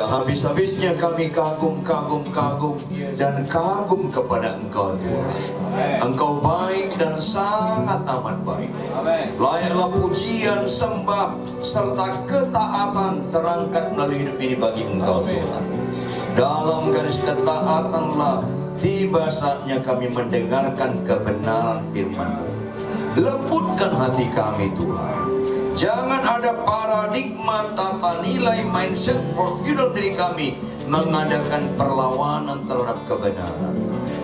Tak habis-habisnya kami kagum dan kagum kepada Engkau Tuhan. Engkau baik dan sangat amat baik. Layaklah pujian, sembah, serta ketaatan terangkat melalui hidup ini bagi Engkau Tuhan. Dalam garis ketaatanlah tiba saatnya kami mendengarkan kebenaran firman-Mu. Lembutkan hati kami Tuhan. Jangan ada paradigma, tata nilai, mindset, profil diri kami mengadakan perlawanan terhadap kebenaran.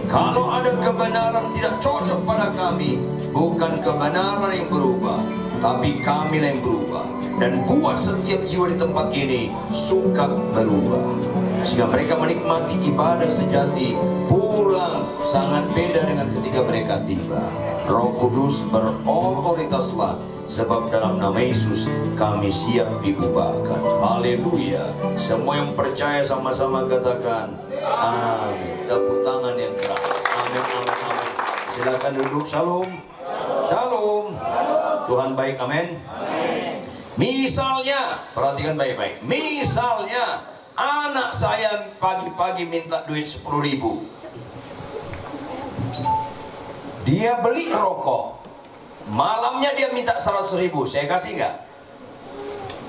Kalau ada kebenaran tidak cocok pada kami, bukan kebenaran yang berubah, tapi kami yang berubah. Dan buat setiap jiwa di tempat ini suka berubah, sehingga mereka menikmati ibadah sejati pulang sangat beda dengan ketika mereka tiba. Roh Kudus berotoritaslah, sebab dalam nama Yesus kami siap diubahkan. Haleluya. Semua yang percaya sama-sama katakan amin. Tepuk tangan yang keras. Amin, amin, amin. Silakan duduk. Shalom. Shalom. Tuhan baik. Amin. Misalnya, perhatikan baik-baik. Misalnya anak saya pagi-pagi minta duit 10.000. Dia beli rokok, malamnya dia minta 100.000. Saya kasih nggak?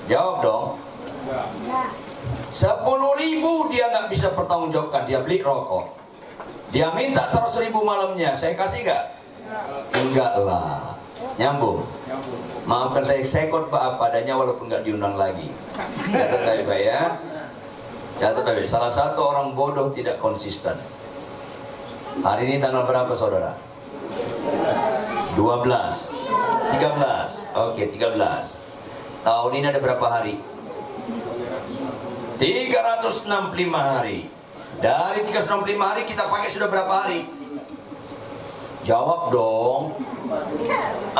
Jawab dong. 10.000 dia nggak bisa pertanggungjawabkan. Dia beli rokok, dia minta 100.000 malamnya. Saya kasih nggak? Enggak lah. Nyambung. Maafkan saya khotbah apa adanya walaupun nggak diundang lagi. Catat baik-baik ya. Catat baik-baik. Salah satu orang bodoh tidak konsisten. Hari ini tanggal berapa saudara? 12, 13. Oke, 13. Tahun ini ada berapa hari? 365 hari. Dari 365 hari kita pakai sudah berapa hari? Jawab dong. 44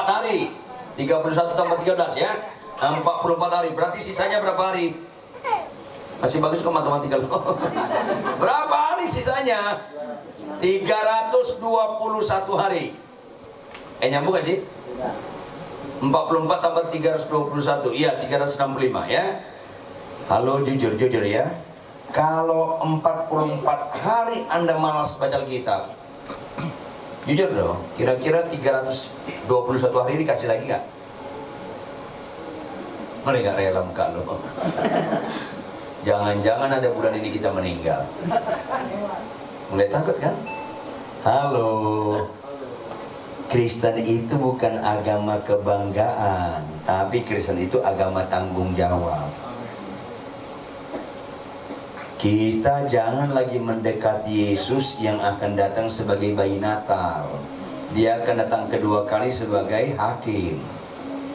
hari. 31 tambah 13 ya. 44 hari. Berarti sisanya berapa hari? Masih bagus ke matematika lo. Berapa hari sisanya? 321 hari. Nyambung gak sih? 44 tambah 321. Iya, 365 ya. Halo, jujur ya. Kalau 44 hari Anda malas baca Alkitab, jujur dong, kira-kira 321 hari dikasih lagi gak? Mereka gak rela muka lo. Jangan-jangan ada bulan ini kita meninggal. Mulai takut kan? Halo. Kristen itu bukan agama kebanggaan, tapi Kristen itu agama tanggung jawab. Kita jangan lagi mendekati Yesus yang akan datang sebagai bayi Natal. Dia akan datang kedua kali sebagai hakim.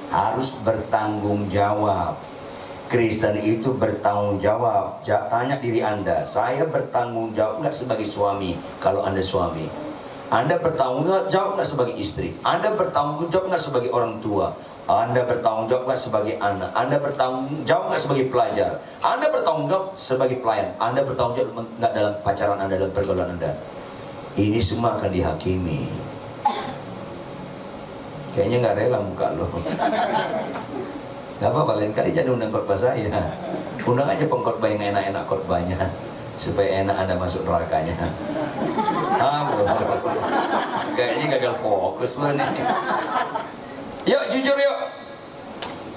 Harus bertanggung jawab. Kristen itu bertanggung jawab. Tanya diri Anda, saya bertanggung jawab nggak sebagai suami? Kalau Anda suami, Anda bertanggung jawab nggak sebagai istri? Anda bertanggung jawab nggak sebagai orang tua? Anda bertanggung jawab nggak sebagai anak? Anda bertanggung jawab nggak sebagai pelajar? Anda bertanggung jawab sebagai pelayan? Anda bertanggung jawab nggak dalam pacaran Anda, dalam pergaulan Anda? Ini semua akan dihakimi. Kayaknya nggak rela muka lo. Gak apa-apa, lain kali jangan undang khotbah saya. Undang aja pengkhotbah yang enak-enak khotbahnya, supaya enak Anda masuk nerakanya. Kayaknya gagal fokus lo nih. Yuk jujur yuk.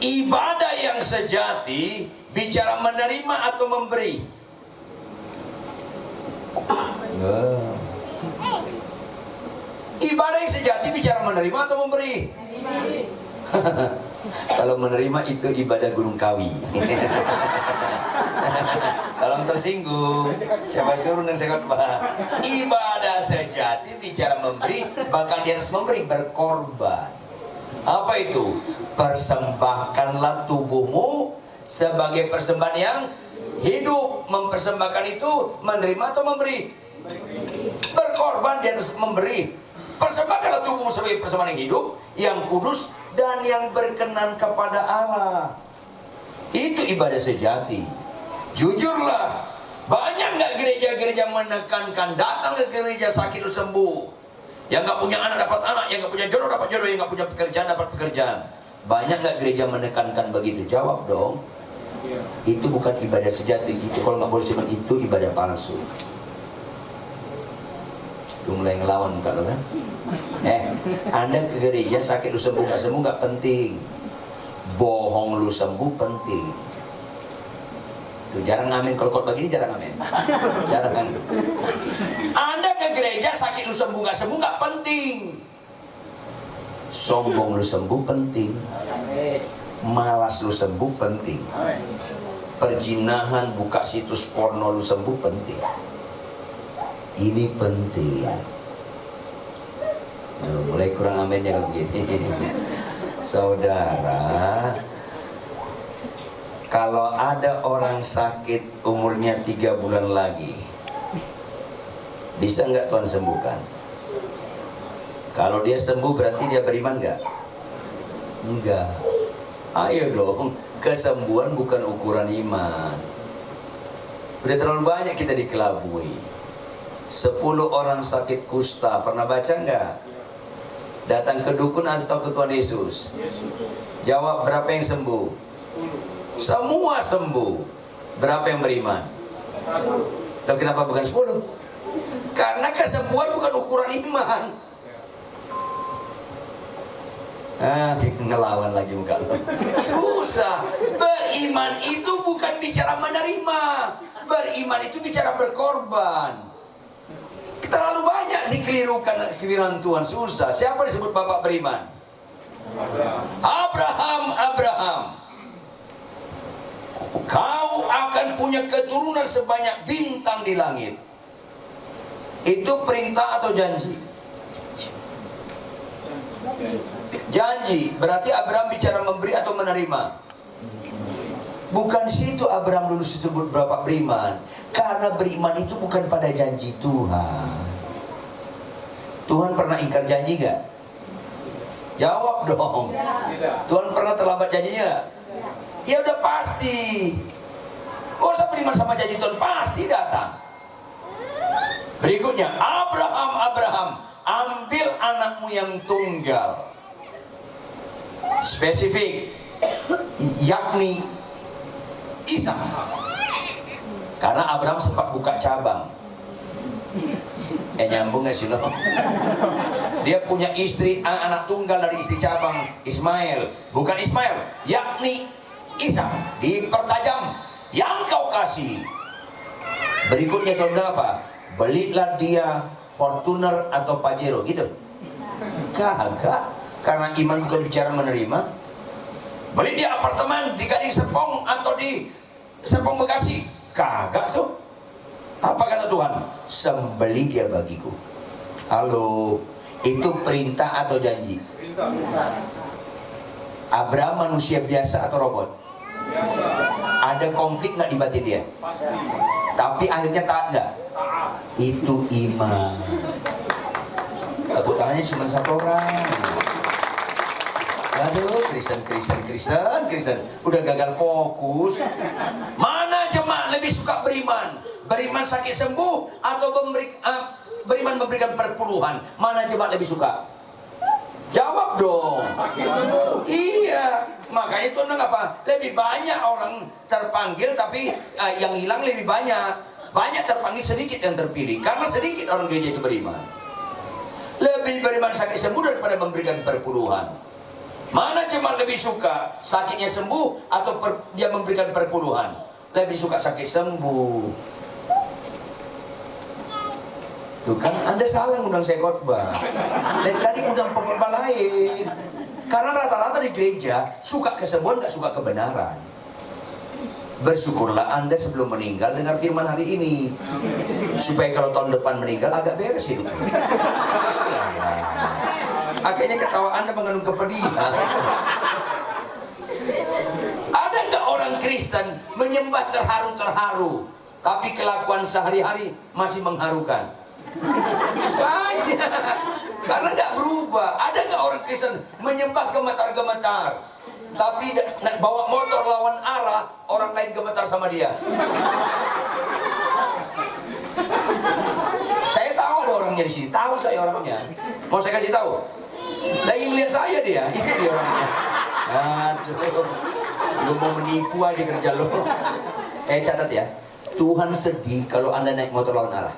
Ibadah yang sejati bicara menerima atau memberi? Ibadah yang sejati bicara menerima atau memberi? Kalau menerima itu ibadah gunung kawi. Tolong tersinggung. Siapa suruh yang saya khotbah? Ibadah sejati bicara memberi, bahkan dia harus memberi, berkorban. Apa itu? Persembahkanlah tubuhmu sebagai persembahan yang hidup. Mempersembahkan itu menerima atau memberi? Berkorban, dia harus memberi. Persembahkanlah tubuhmu sebagai persembahan yang hidup, yang kudus dan yang berkenan kepada Allah. Itu ibadah sejati. Jujurlah, banyak nggak gereja-gereja menekankan datang ke gereja sakit lu sembuh, yang nggak punya anak dapat anak, yang nggak punya jodoh dapat jodoh, yang nggak punya pekerjaan dapat pekerjaan. Banyak nggak gereja menekankan begitu? Jawab dong. Itu bukan ibadah sejati. Itu kalau nggak boleh simpan, itu ibadah palsu. Itu mulai ngelawan muka lo kan. Anda ke gereja sakit lu sembuh nggak penting. Bohong lu sembuh penting. Tuh, jarang amin. Kalau begini jarang amin. Jarang amin. Anda ke gereja sakit lu sembuh nggak penting. Sombong lu sembuh penting. Malas lu sembuh penting. Perjinahan, buka situs porno lu sembuh penting. Ini penting. Nah, mulai kurang aminnya kalau begini. Saudara, kalau ada orang sakit umurnya 3 bulan lagi, bisa nggak Tuhan sembuhkan? Kalau dia sembuh berarti dia beriman nggak? Enggak. Ayo dong, kesembuhan bukan ukuran iman. Udah terlalu banyak kita dikelabui. 10 orang sakit kusta, pernah baca nggak? Datang ke dukun atau ke Tuhan Yesus? Jawab, berapa yang sembuh? Semua sembuh. Berapa yang beriman? Loh, kenapa bukan 10? Karena kesembuhan bukan ukuran iman. Ngelawan lagi muka lo. Susah. Beriman itu bukan bicara menerima. Beriman itu bicara berkorban. Terlalu banyak dikelirukan firman Tuhan. Susah. Siapa disebut bapak beriman? Abraham. Kau akan punya keturunan sebanyak bintang di langit. Itu perintah atau janji? Janji. Berarti Abraham bicara memberi atau menerima? Bukan situ Abraham dulu disebut bapak beriman. Karena beriman itu bukan pada janji Tuhan. Tuhan pernah ingkar janji gak? Jawab dong. Tuhan pernah terlambat janjinya? Ya udah pasti. Gak usah beriman sama janji Tuhan, pasti datang. Berikutnya, Abraham, ambil anakmu yang tunggal. Spesifik, yakni Ishak. Karena Abraham sempat buka cabang. Nyambung gak sih lo? Dia punya istri, anak tunggal dari istri cabang, Ismail. Bukan Ismail, yakni Ishak. Dipertajam, yang kau kasih. Berikutnya kau apa? Belilah dia Fortuner atau Pajero gitu. Kagak. Karena iman bukan bicara menerima. Beli dia apartemen di Gading Serpong atau di Serpong Bekasi. Kagak tuh. Apa kata Tuhan? Sembeli dia bagiku. Halo, itu perintah atau janji? Perintah. Abraham manusia biasa atau robot? Biasa. Ada konflik nggak di batin dia? Pasti. Tapi akhirnya taat nggak? Taat. Itu iman. Tepuk tangannya cuma satu orang. Aduh, Kristen udah gagal fokus. Mana jemaat lebih suka beriman? Beriman sakit sembuh atau beriman memberikan perpuluhan? Mana jemaat lebih suka? Jawab dong. Iya, makanya itu apa? Lebih banyak orang terpanggil tapi yang hilang lebih banyak. Banyak terpanggil, sedikit yang terpilih. Karena sedikit orang gereja itu beriman. Lebih beriman sakit sembuh daripada memberikan perpuluhan. Mana jemaat lebih suka sakitnya sembuh atau dia memberikan perpuluhan? Lebih suka sakit sembuh. Tuh kan Anda salah ngundang saya khotbah. Lain kali undang pengkhotbah lain. Karena rata-rata di gereja suka kesembuhan, gak suka kebenaran. Bersyukurlah Anda sebelum meninggal dengar firman hari ini, supaya kalau tahun depan meninggal agak beres hidupnya. Akhirnya ketawa Anda mengandung kepedihan. Ada nggak orang Kristen menyembah terharu-terharu, tapi kelakuan sehari-hari masih mengharukan? Banyak. Karena nggak berubah. Ada nggak orang Kristen menyembah gemetar-gemetar, tapi bawa motor lawan arah, orang lain gemetar sama dia? Saya tahu ada orangnya di sini. Tahu saya orangnya. Mau saya kasih tahu? Lagi ngeliat saya dia, itu dia orangnya. Aduh. Lu mau menipu aja kerja lu. Catat ya, Tuhan sedih kalau Anda naik motor lawan arah.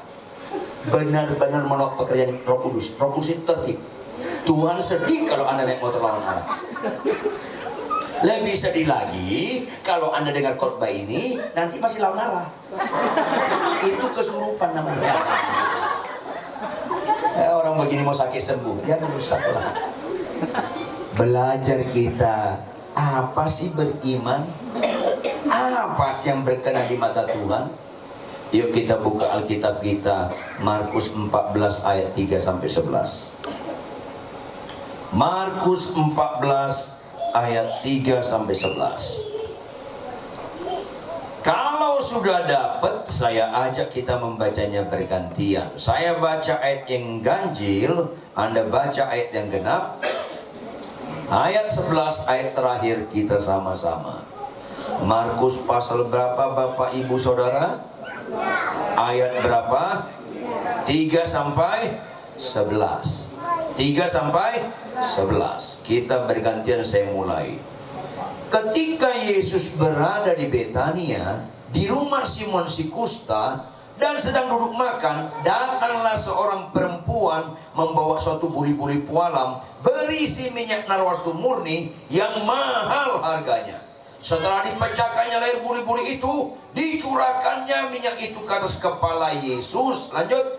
Benar-benar menolak pekerjaan Roh Kudus. Roh Kudus itu tertib. Tuhan sedih kalau Anda naik motor lawan arah. Lebih sedih lagi kalau Anda dengar khotbah ini nanti masih lawan arah. Itu kesurupan namanya. Orang begini mau sakit sembuh, ya rusak lah. Belajar kita, apa sih beriman? Apa sih yang berkenan di mata Tuhan? Yuk kita buka Alkitab kita, Markus 14 ayat 3 sampai 11. Markus 14 ayat 3 sampai 11. Kalau sudah dapat, saya ajak kita membacanya bergantian. Saya baca ayat yang ganjil, Anda baca ayat yang genap. Ayat 11 ayat terakhir kita sama-sama. Markus pasal berapa Bapak Ibu Saudara? Ayat berapa? 3 sampai 11. 3 sampai 11. Kita bergantian, saya mulai. Ketika Yesus berada di Betania, di rumah Simon si Kusta, dan sedang duduk makan, datanglah seorang perempuan membawa suatu buli-buli pualam berisi minyak narwastu murni yang mahal harganya. Setelah dipecahkannya leher buli-buli itu, dicurahkannya minyak itu ke atas kepala Yesus. Lanjut.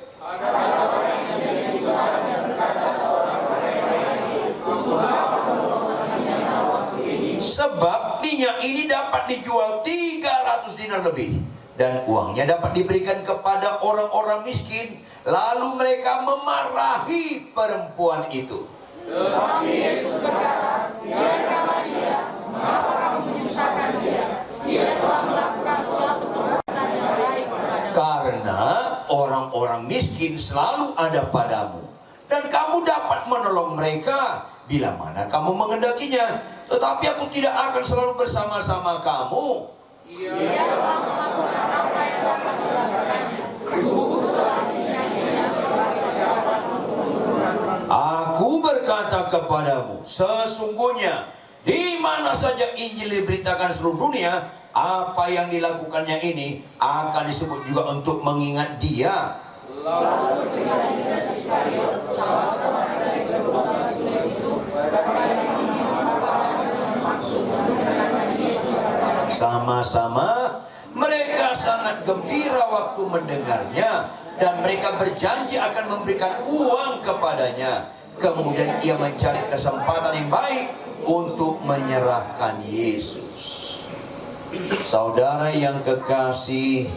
Sebab minyak ini dapat dijual 300 dinar lebih, dan uangnya dapat diberikan kepada orang-orang miskin. Lalu mereka memarahi perempuan itu. Tetapi Yesus berkata, biarkanlah dia, mengapa kamu menyusahkan dia? Dia telah melakukan suatu perbuatan yang baik padamu. Karena orang-orang miskin selalu ada padamu, dan kamu dapat menolong mereka bila mana kamu mengendakinya. Tetapi aku tidak akan selalu bersama-sama kamu. Dia telah melakukan apa yang dapat dilakukannya. Aku berkata kepadamu, sesungguhnya di mana saja Injil diberitakan seluruh dunia, apa yang dilakukannya ini akan disebut juga untuk mengingat dia. Lalu dengan Yudas Iskariot, salah seorang dari kedua rasul itu, sama-sama mereka sangat gembira waktu mendengarnya, dan mereka berjanji akan memberikan uang kepadanya. Kemudian ia mencari kesempatan yang baik untuk menyerahkan Yesus. Saudara yang kekasih,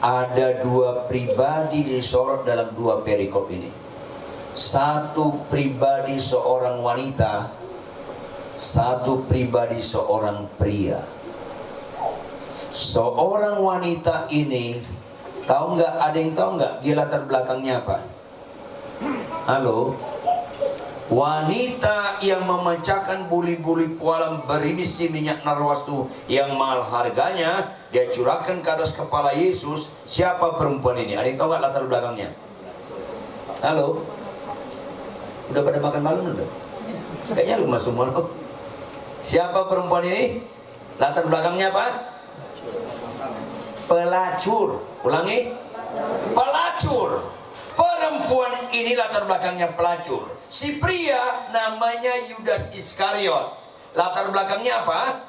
ada dua pribadi disorot dalam dua perikop ini. Satu pribadi seorang wanita, satu pribadi seorang pria. Seorang wanita ini, tahu nggak? Ada yang tahu nggak dia latar belakangnya apa? Halo? Wanita yang memecahkan buli-buli pualam berisi minyak narwastu yang mahal harganya, dia curahkan ke atas kepala Yesus. Siapa perempuan ini? Ada yang tahu nggak latar belakangnya? Halo? Udah pada makan malam udah? Kayaknya lu semua. Siapa perempuan ini? Latar belakangnya apa? Pelacur. Ulangi. Pelacur. Perempuan ini latar belakangnya pelacur. Si pria namanya Yudas Iskariot. Latar belakangnya apa?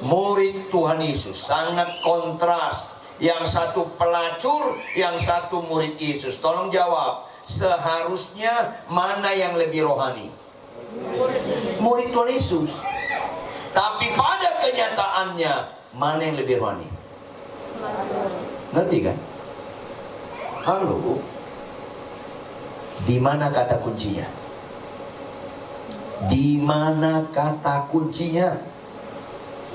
Murid Tuhan Yesus. Sangat kontras. Yang satu pelacur, yang satu murid Yesus. Tolong jawab. Seharusnya mana yang lebih rohani? Murid Tuhan Yesus. Tapi pada kenyataannya, mana yang lebih rohani? Ngerti kan? Halo? Di mana kata kuncinya? Di mana kata kuncinya?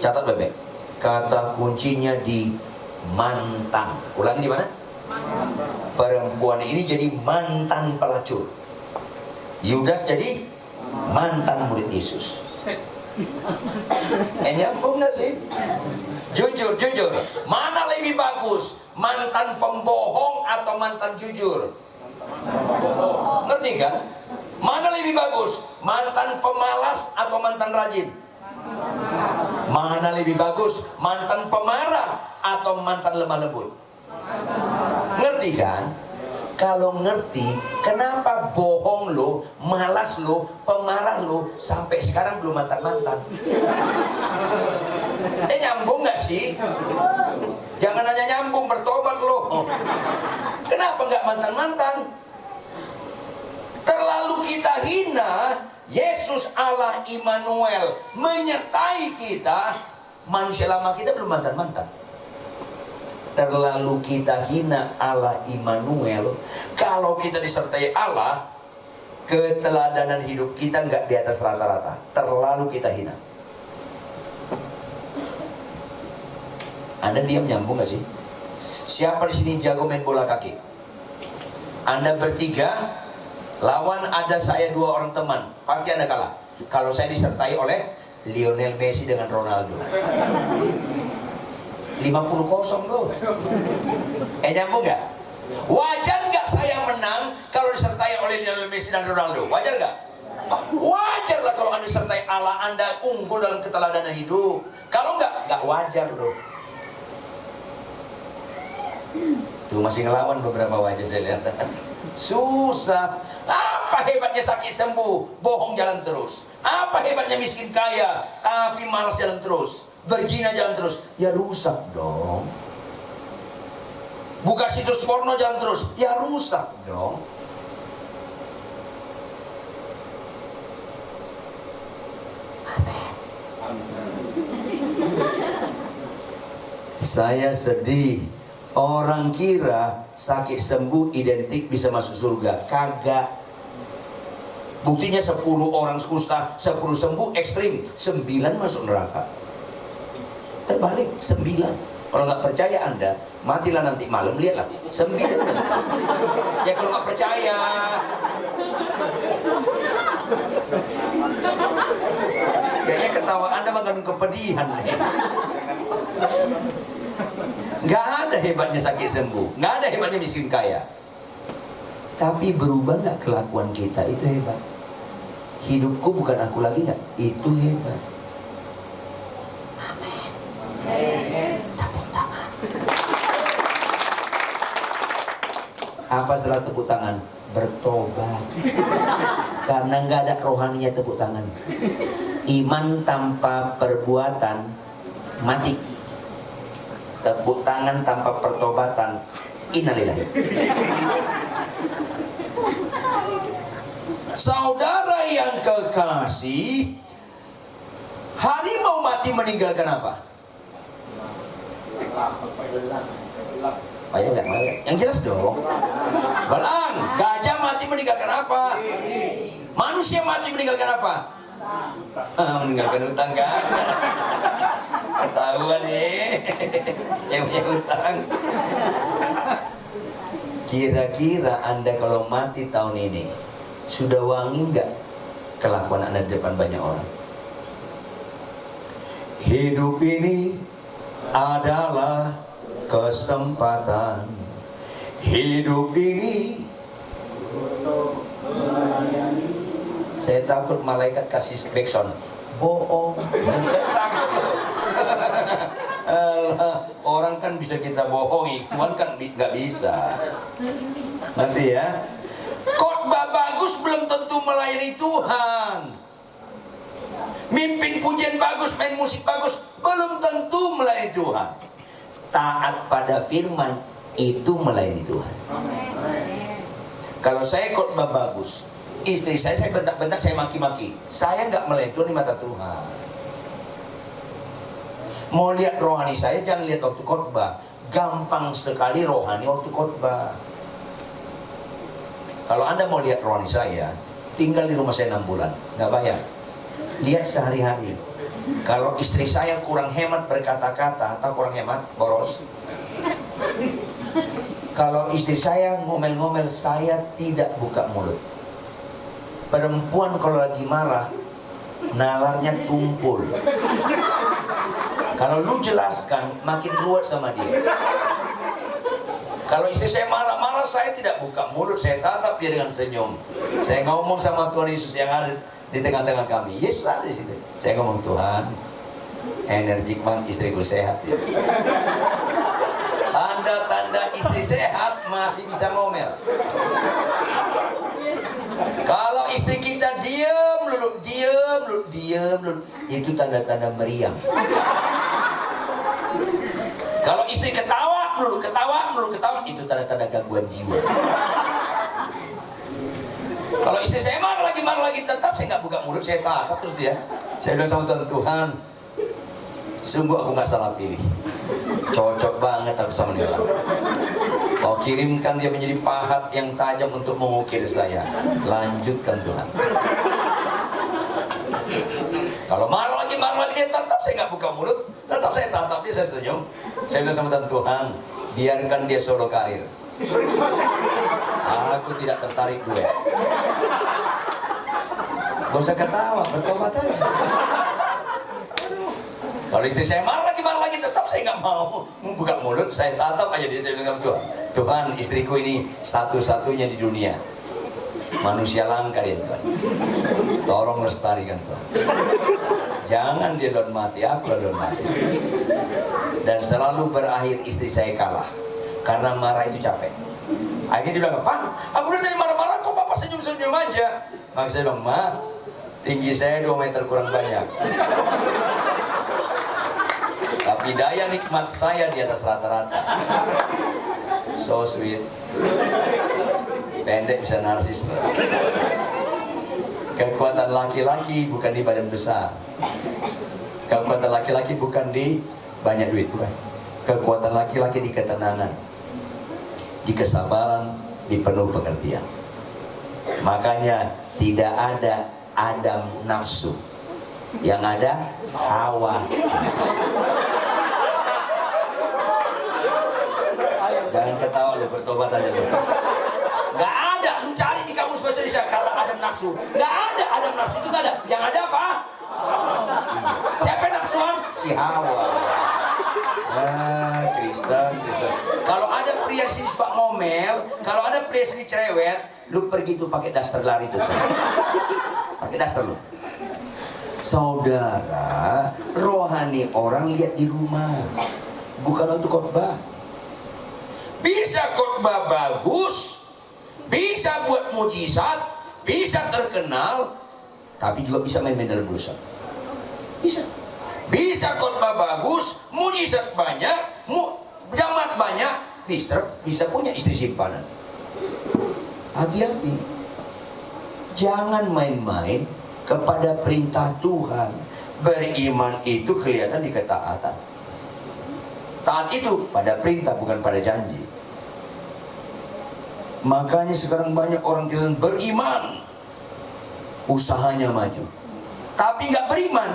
Catat bebek. Kata kuncinya di mantan. Ulangi, di mana? Perempuan ini jadi mantan pelacur. Yudas jadi mantan murid Yesus. Nyambung gak sih? Jujur, mana lebih bagus? Mantan pembohong atau mantan jujur? Ngerti kan? Mana lebih bagus? Mantan pemalas atau mantan rajin? Mana lebih bagus, mantan pemarah atau mantan lemah lembut? Ngerti kan? Kalau ngerti, kenapa bohong lo, malas lo, pemarah lo, sampai sekarang belum mantan-mantan? Nyambung gak sih? Jangan hanya nyambung, bertobat lo. Kenapa nggak mantan-mantan? Terlalu kita hina Yesus Allah Immanuel menyertai kita. Manusia lama kita belum mantan-mantan. Terlalu kita hina Allah Immanuel. Kalau kita disertai Allah, keteladanan hidup kita nggak di atas rata-rata. Terlalu kita hina. Anda diam, nyambung nggak sih? Siapa di sini jago main bola kaki? Anda bertiga lawan ada saya 2 orang teman, pasti Anda kalah. Kalau saya disertai oleh Lionel Messi dengan Ronaldo, 50-0 loh. Nyambung nggak? Wajar nggak saya menang kalau disertai oleh Lionel Messi dan Ronaldo? Wajar nggak? Wajar lah kalau Anda disertai Allah, Anda unggul dalam keteladanan hidup. Kalau nggak wajar loh. Tuh masih ngelawan beberapa wajah saya lihat. Susah. Apa hebatnya sakit sembuh, bohong jalan terus? Apa hebatnya miskin kaya, tapi malas jalan terus? Berzina jalan terus? Ya rusak dong. Buka situs porno jalan terus? Ya rusak dong. Saya sedih. Orang kira sakit sembuh identik bisa masuk surga. Kagak. Buktinya 10 orang kusta, 10 sembuh ekstrim, 9 masuk neraka. Terbalik, 9. Kalau nggak percaya Anda, matilah nanti malam, lihatlah, 9 masuk. Ya kalau nggak percaya, kayaknya ketawa Anda mengandung kepedihan nih. Nggak ada hebatnya sakit sembuh, nggak ada hebatnya miskin kaya. Tapi berubah nggak kelakuan kita, itu hebat. Hidupku bukan aku lagi, nggak? Itu hebat. Amin. Tepuk tangan. Apa setelah tepuk tangan? Bertobat. Karena nggak ada rohaninya tepuk tangan. Iman tanpa perbuatan mati. Tepuk tangan tanpa pertobatan, innalillahi. Saudara yang kekasih, harimau mati meninggalkan apa? Payah nggak? Yang jelas dong. Belang. Gajah mati meninggalkan apa? Manusia mati meninggalkan apa? Meninggalkan utang kan? Ketahuan nih yang punya utang. Kira-kira Anda kalau mati tahun ini sudah wangi nggak kelakuan Anda di depan banyak orang? Hidup ini adalah kesempatan. Hidup ini, saya takut malaikat kasih backsound. Bohong. Saya takut. Orang kan bisa kita bohongi, Tuhan kan nggak bisa. Nanti ya. Khotbah bagus belum tentu melayani Tuhan. Mimpin pujian bagus, main musik bagus, belum tentu melayani Tuhan. Taat pada firman itu melayani Tuhan. Kalau saya khotbah bagus, istri saya bentak-bentak, saya maki-maki, saya nggak melayani Tuhan di mata Tuhan. Mau lihat rohani saya, jangan lihat waktu khotbah. Gampang sekali rohani waktu khotbah. Kalau Anda mau lihat rohani saya, tinggal di rumah saya 6 bulan, nggak bayar. Lihat sehari-hari. Kalau istri saya kurang hemat berkata-kata atau kurang hemat boros, kalau istri saya ngomel-ngomel, saya tidak buka mulut. Perempuan kalau lagi marah, nalarnya tumpul. Kalau lu jelaskan, makin ruwet sama dia. Kalau istri saya marah-marah, saya tidak buka mulut, saya tatap dia dengan senyum. Saya ngomong sama Tuhan Yesus yang ada di tengah-tengah kami. Yesus ada di situ. Saya ngomong, Tuhan, Energik banget, istriku sehat ya. Tanda-tanda istri sehat masih bisa ngomel. Kalau istri kita diam lulu, itu tanda-tanda meriang. Kalau istri ketawa melulu, itu tanda-tanda gangguan jiwa. Kalau istri saya marah lagi, tetap saya nggak buka mulut, saya tatap terus dia. Saya bilang sama Tuhan, sungguh aku nggak salah pilih. Cocok banget aku sama dia. Kau kirimkan dia menjadi pahat yang tajam untuk mengukir saya. Lanjutkan Tuhan. Kalau marah lagi dia, tetap saya nggak buka mulut, tetap saya tatap dia, saya senyum. Saya bilang sama Tuhan, biarkan dia solo karir. Aku tidak tertarik duet. Gak usah ketawa, bertobat aja. Kalau istri saya marah lagi, tetap saya nggak mau membuka mulut, saya tatap aja dia. Saya bilang sama Tuhan, Tuhan, istriku ini satu-satunya di dunia. Manusia langka dia Tuhan. Tolong lestarikan Tuhan. Jangan dia don mati, aku don mati. Dan selalu berakhir istri saya kalah. Karena marah itu capek. Akhirnya dia bilang, Pak, aku udah tadi marah-marah, kok Papa senyum-senyum aja. Maka saya bilang, Ma, tinggi saya 2 meter kurang banyak. Tapi daya nikmat saya di atas rata-rata. So sweet. Pendek bisa narsis. Kekuatan laki-laki bukan di badan besar. Kekuatan laki-laki bukan di banyak duit, bukan. Kekuatan laki-laki di ketenangan, di kesabaran, di penuh pengertian. Makanya tidak ada Adam nafsu, yang ada Hawa nafsu. Jangan ketawa lu, bertobat aja lu. Gak ada, lu cari di kamus bahasa Indonesia kata Adam nafsu. Gak ada Adam nafsu, itu gak ada. Yang ada apa? Siapa yang nafsuan? Si Hawa. Kristen. Kalau ada pria sini suka ngomel, kalau ada pria sini cerewet, lu pergi tuh pakai daster lari tuh. Pakai daster lu. Saudara, rohani orang lihat di rumah, bukan untuk khotbah. Bisa khotbah bagus, bisa buat mujizat, bisa terkenal, tapi juga bisa main-main dalam dosa. Bisa khotbah bagus, mujizat banyak, jamaat banyak, bisa punya istri simpanan. Hati-hati, jangan main-main kepada perintah Tuhan. Beriman itu kelihatan di ketaatan. Taat itu pada perintah, bukan pada janji. Makanya sekarang banyak orang Kristen beriman, usahanya maju, tapi nggak beriman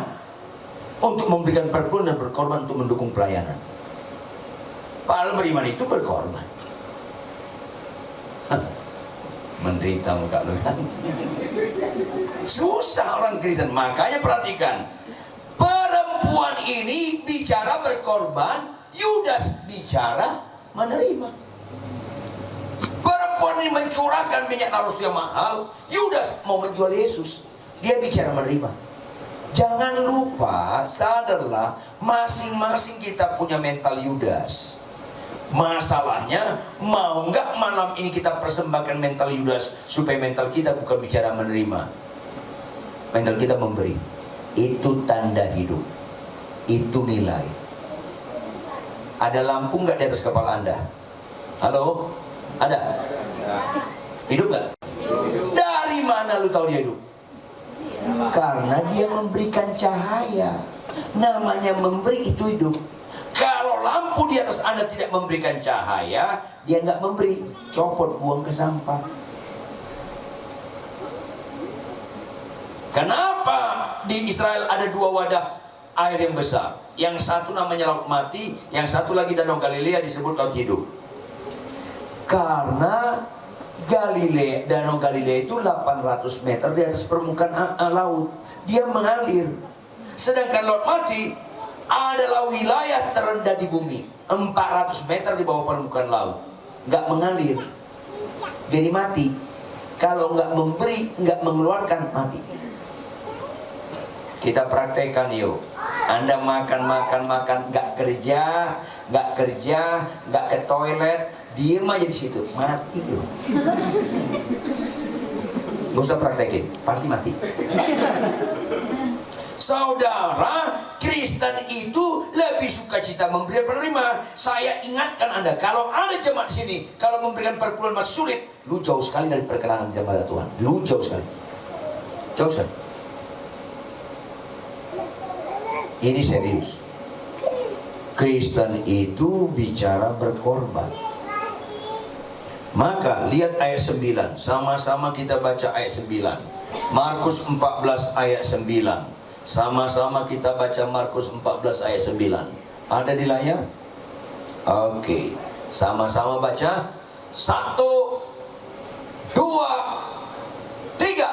untuk memberikan perpuluhan dan berkorban untuk mendukung pelayanan. Padahal beriman itu berkorban. Menderita muka lu kan. Susah orang Kristen. Makanya perhatikan, perempuan ini bicara berkorban, Yudas bicara menerima. Perempuan ini mencurahkan minyak narus yang mahal, Yudas mau menjual Yesus, dia bicara menerima. Jangan lupa, sadarlah, masing-masing kita punya mental Yudas. Masalahnya, mau nggak malam ini kita persembahkan mental Yudas supaya mental kita bukan bicara menerima, mental kita memberi. Itu tanda hidup, itu nilai. Ada lampu nggak di atas kepala Anda? Halo? Ada? Hidup nggak? Dari mana lu tahu dia hidup? Karena dia memberikan cahaya. Namanya memberi itu hidup. Kalau lampu di atas Anda tidak memberikan cahaya, dia nggak memberi. Copot, buang ke sampah. Kenapa di Israel ada 2 wadah air yang besar? Yang satu namanya Laut Mati, yang satu lagi Danau Galilea disebut Laut Hidup. Karena Danau Galilea itu 800 meter di atas permukaan laut. Dia mengalir. Sedangkan Laut Mati adalah wilayah terendah di bumi, 400 meter di bawah permukaan laut. Nggak mengalir, jadi mati. Kalau nggak memberi, nggak mengeluarkan, mati. Kita praktekkan yuk. Anda makan, nggak kerja, nggak ke toilet, diem aja di situ, mati loh. Gak usah praktekin, pasti mati. Saudara, Kristen itu lebih sukacita memberi penerima. Saya ingatkan Anda, kalau ada jemaat di sini, kalau memberikan perpuluhan masih sulit, lu jauh sekali dari perkenanan jemaat Tuhan. Lu jauh sekali. Jauh sekali. Ini serius. Kristen itu bicara berkorban. Maka lihat ayat 9. Sama-sama kita baca ayat 9. Markus 14 ayat 9. Sama-sama kita baca Markus 14 ayat 9. Ada di layar? Oke. Sama-sama baca. 1, 2, 3.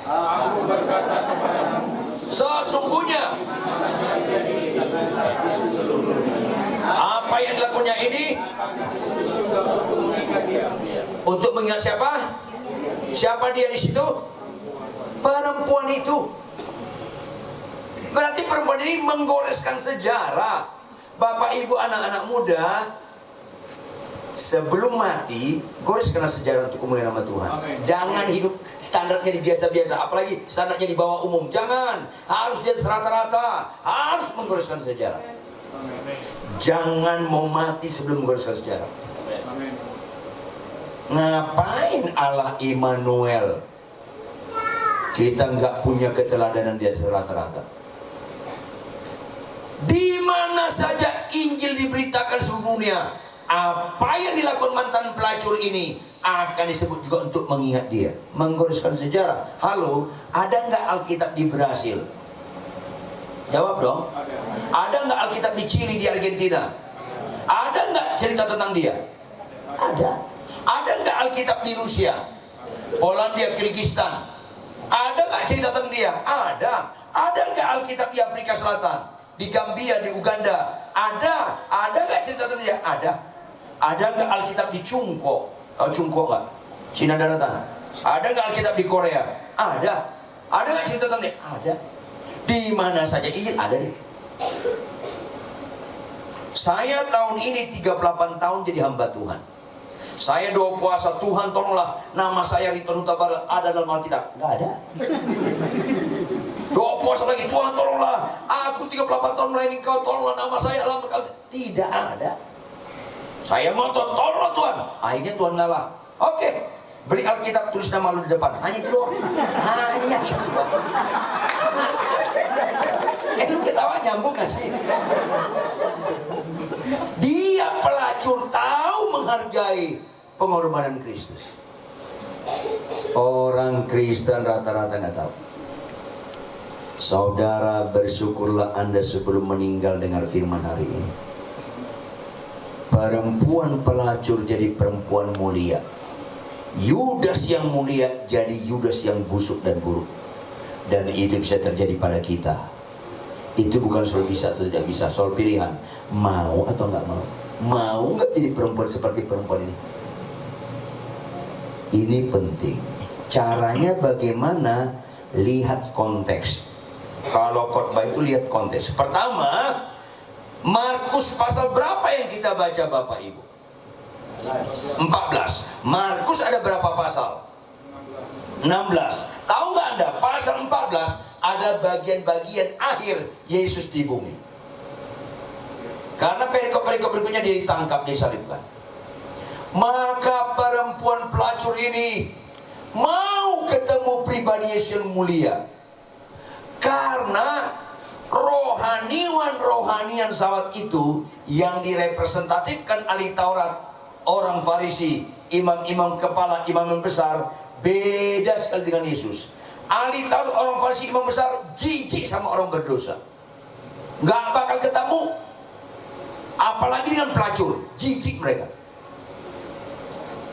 Aku berkata kepadamu, Sesungguhnya apa yang dilakukannya ini untuk mengingat siapa? Siapa dia di situ? Perempuan itu. Berarti perempuan ini menggoreskan sejarah. Bapak ibu anak-anak muda, sebelum mati, goreskan sejarah untuk kemuliaan nama Tuhan. Amen. Jangan hidup standarnya di biasa-biasa, apalagi standarnya di bawah umum. Jangan, harus di atas rata-rata, harus menggoreskan sejarah. Amen. Jangan mau mati sebelum menggoreskan sejarah. Amen. Ngapain Allah Immanuel? Kita nggak punya keteladanan di atas rata-rata. Di mana saja Injil diberitakan sebelumnya, apa yang dilakukan mantan pelacur ini akan disebut juga untuk mengingat dia, menggoreskan sejarah. Halo, ada nggak Alkitab di Brasil? Jawab dong. Ada nggak Alkitab di Chili, di Argentina? Ada nggak cerita tentang dia? Ada. Ada nggak Alkitab di Rusia, Polandia, Kyrgyzstan? Ada nggak cerita tentang dia? Ada. Ada nggak Alkitab di Afrika Selatan, di Gambia, di Uganda? Ada. Ada nggak cerita tentang dia? Ada. Ada nggak Alkitab di Cungko? Tahu Cungko nggak? Cina daratan. Ada nggak Alkitab di Korea? Ada. Ada nggak cerita tentang dia? Ada. Di mana saja Injil ada deh. Saya tahun ini 38 tahun jadi hamba Tuhan. Saya doa puasa, Tuhan tolonglah nama saya Rito Huta Barat ada dalam Alkitab. Nggak ada. Doa puasa lagi, Tuhan tolonglah aku 38 tahun melayani Kau, tolonglah nama saya dalam Alkitab. Tidak ada. Saya ngotot, tolonglah Tuhan. Akhirnya Tuhan ngalah. Oke, beli Alkitab, tulis nama lu di depan. Hanya itu doang. Hanya itu doang. Lu ketawa, nyambung gak sih? Dia pelacur tahu menghargai pengorbanan Kristus. Orang Kristen rata-rata nggak tahu. Saudara, bersyukurlah Anda sebelum meninggal dengar firman hari ini. Perempuan pelacur jadi perempuan mulia. Yudas yang mulia jadi Yudas yang busuk dan buruk. Dan itu bisa terjadi pada kita. Itu bukan soal bisa atau tidak bisa, soal pilihan. Mau atau nggak mau. Mau nggak jadi perempuan seperti perempuan ini? Ini penting. Caranya bagaimana? Lihat konteks. Kalau khotbah itu lihat konteks. Pertama, Markus pasal berapa yang kita baca Bapak Ibu? 14. Markus ada berapa pasal? 16. Tahu nggak Anda, pasal 14 ada bagian-bagian akhir Yesus di bumi. Karena perikop-perikop berikutnya dia ditangkap, disalibkan. Maka perempuan pelacur ini mau ketemu pribadi Yesus yang mulia. Karena rohanian sahabat itu yang direpresentatifkan ahli Taurat, orang Farisi, imam-imam kepala, imam besar, beda sekali dengan Yesus. Ahli Taurat, orang Farisi, imam besar, jijik sama orang berdosa. Nggak bakal ketemu. Apalagi dengan pelacur, jijik mereka.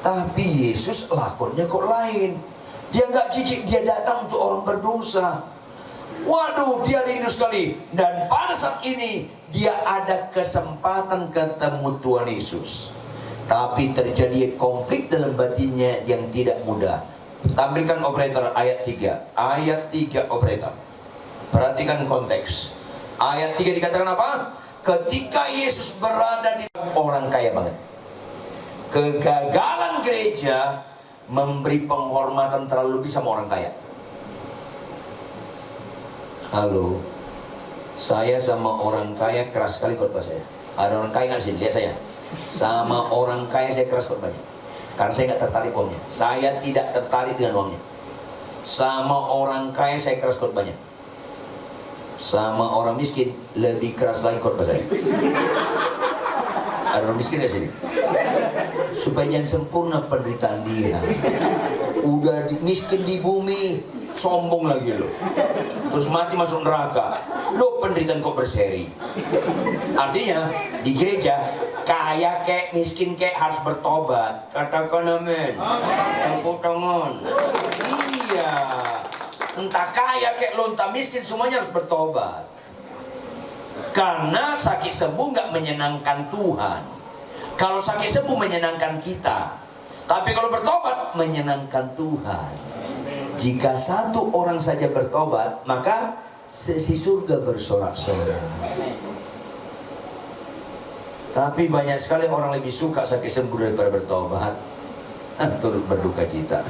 Tapi Yesus lakonnya kok lain. Dia nggak jijik, dia datang untuk orang berdosa. Waduh, dia rindu sekali. Dan pada saat ini dia ada kesempatan ketemu Tuhan Yesus. Tapi terjadi konflik dalam batinnya yang tidak mudah. Tampilkan operator ayat 3. Ayat 3 operator. Perhatikan konteks. Ayat 3 dikatakan apa? Ketika Yesus berada di Orang kaya banget. kegagalan gereja memberi penghormatan terlalu lebih sama orang kaya. Halo, saya sama orang kaya keras sekali khotbah saya. Ada orang kaya nggak sih? Lihat saya. Sama orang kaya saya keras khotbahnya. Karena saya nggak tertarik uangnya. Saya tidak tertarik dengan uangnya. Sama orang kaya saya keras khotbahnya. Sama orang miskin lebih keras lagi khotbah saya. Ada orang miskin di sini. Supaya jangan sempurna penderitaan dia. Udah miskin di bumi, sombong lagi loh. Terus mati masuk neraka. Lo penderitaan kok berseri. Artinya di gereja kaya kek miskin kek harus bertobat. Katakan amin. Tepuk tangan. Iya. Entah kaya kek lo entah miskin semuanya harus bertobat. Karena sakit sembuh nggak menyenangkan Tuhan. Kalau sakit sembuh menyenangkan kita. Tapi kalau bertobat menyenangkan Tuhan. Jika satu orang saja bertobat, maka si surga bersorak-sorak. Tapi banyak sekali orang lebih suka sakit sembuh daripada bertobat. Turut berduka cita.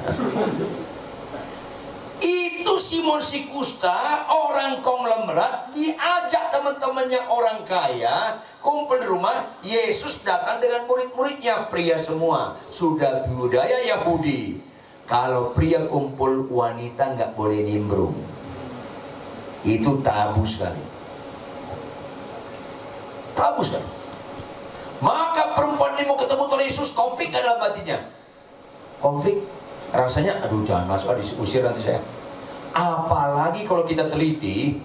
Itu Simon si kusta, orang konglomerat, diajak teman-temannya orang kaya kumpul di rumah. Yesus datang dengan murid-muridnya, pria semua, sudah budaya Yahudi. Kalau pria kumpul, wanita nggak boleh nimbrung. Itu tabu sekali. Tabu sekali. Maka perempuan ini mau ketemu Tuhan Yesus, konflik dalam hatinya. Konflik, rasanya aduh jangan masuk, diusir nanti saya. Apalagi kalau kita teliti,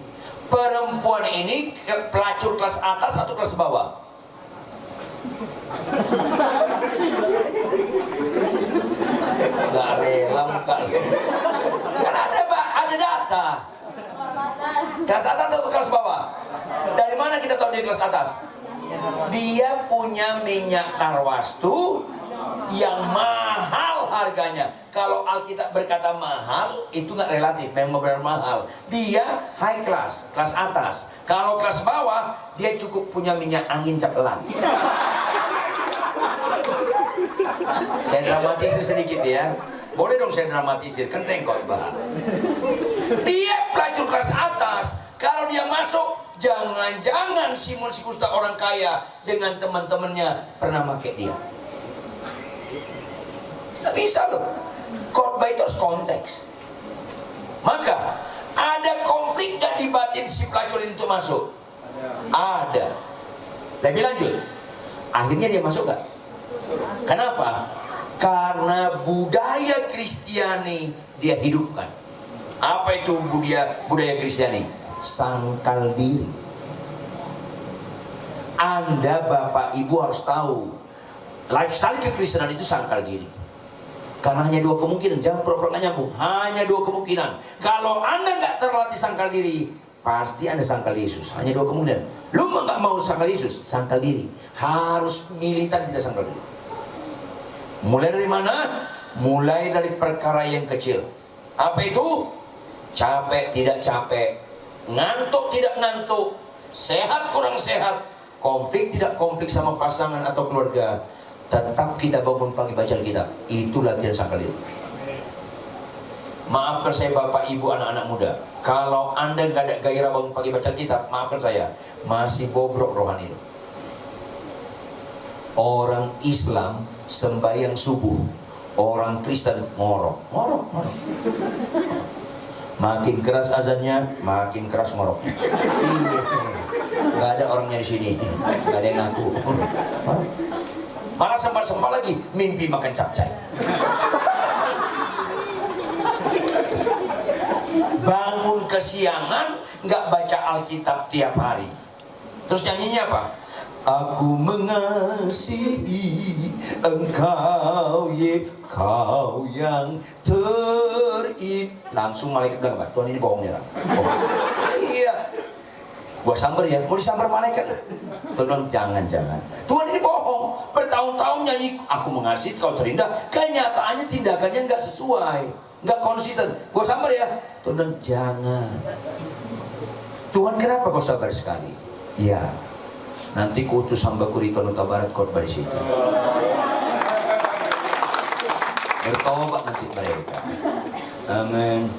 perempuan ini pelacur kelas atas atau kelas bawah? Gak rela muka. Kan ada data. Kelas atas atau kelas bawah? Dari mana kita tahu dia kelas atas? Dia punya minyak narwastu yang mahal harganya. Kalau Alkitab berkata mahal, itu nggak relatif, memang benar mahal. Dia high class, kelas atas. Kalau kelas bawah, dia cukup punya minyak angin cap elang. Saya dramatisir sedikit ya. Boleh dong saya dramatisir, kan saya khotbah. Dia pelacur kelas atas. Kalau dia masuk, jangan-jangan Simon si kusta orang kaya dengan teman-temannya pernah pakai dia. Tidak bisa loh. Khotbah itu harus konteks. Maka ada konflik gak di batin si pelacur ini untuk masuk? Ada. Lebih lanjut, akhirnya dia masuk gak? Kenapa? Karena budaya Kristiani dia hidupkan. Apa itu budaya Kristiani? Sangkal diri. Anda Bapak Ibu harus tahu, lifestyle kekristenan itu sangkal diri. Karena hanya dua kemungkinan, jangan pura-pura nggak nyambung. Hanya dua kemungkinan. Kalau Anda nggak terlatih sangkal diri, pasti Anda sangkal Yesus. Hanya dua kemungkinan. Lu nggak mau sangkal Yesus, sangkal diri. Harus militan, tidak sangkal diri. Mulai dari mana? Mulai dari perkara yang kecil. Apa itu? Capek tidak capek, ngantuk tidak ngantuk, sehat kurang sehat, konflik tidak konflik sama pasangan atau keluarga. Tetap kita bangun pagi baca Alkitab. Itu latihan sangkal diri. Maafkan saya Bapak Ibu anak-anak muda, kalau Anda nggak ada gairah bangun pagi baca Alkitab, maafkan saya, masih bobrok rohani itu. Orang Islam sembahyang subuh, orang Kristen ngorok. Makin keras azannya, makin keras ngorok. Iya, nggak ada orangnya di sini, nggak ada yang ngaku. Malah sempat lagi mimpi makan capcay. Bangun kesiangan, nggak baca Alkitab tiap hari. Terus nyanyinya apa? Aku mengasihi engkau, kau yang langsung malaikat bilang apa? Tuhan ini bohong ya. Iya. Gua sambar ya, mau disambar malaikat. Tuhan jangan. Tuhan ini bohong. Bertahun-tahun nyanyi aku mengasihi kau terindah, kenyataannya tindakannya nggak sesuai, nggak konsisten. Gua sambar ya. Tuhan jangan. Tuhan kenapa kau sabar sekali? Ya, nanti kuutus hambaku Ridwan Huta Barat khotbah di situ. Bertobat nanti mereka. Amin.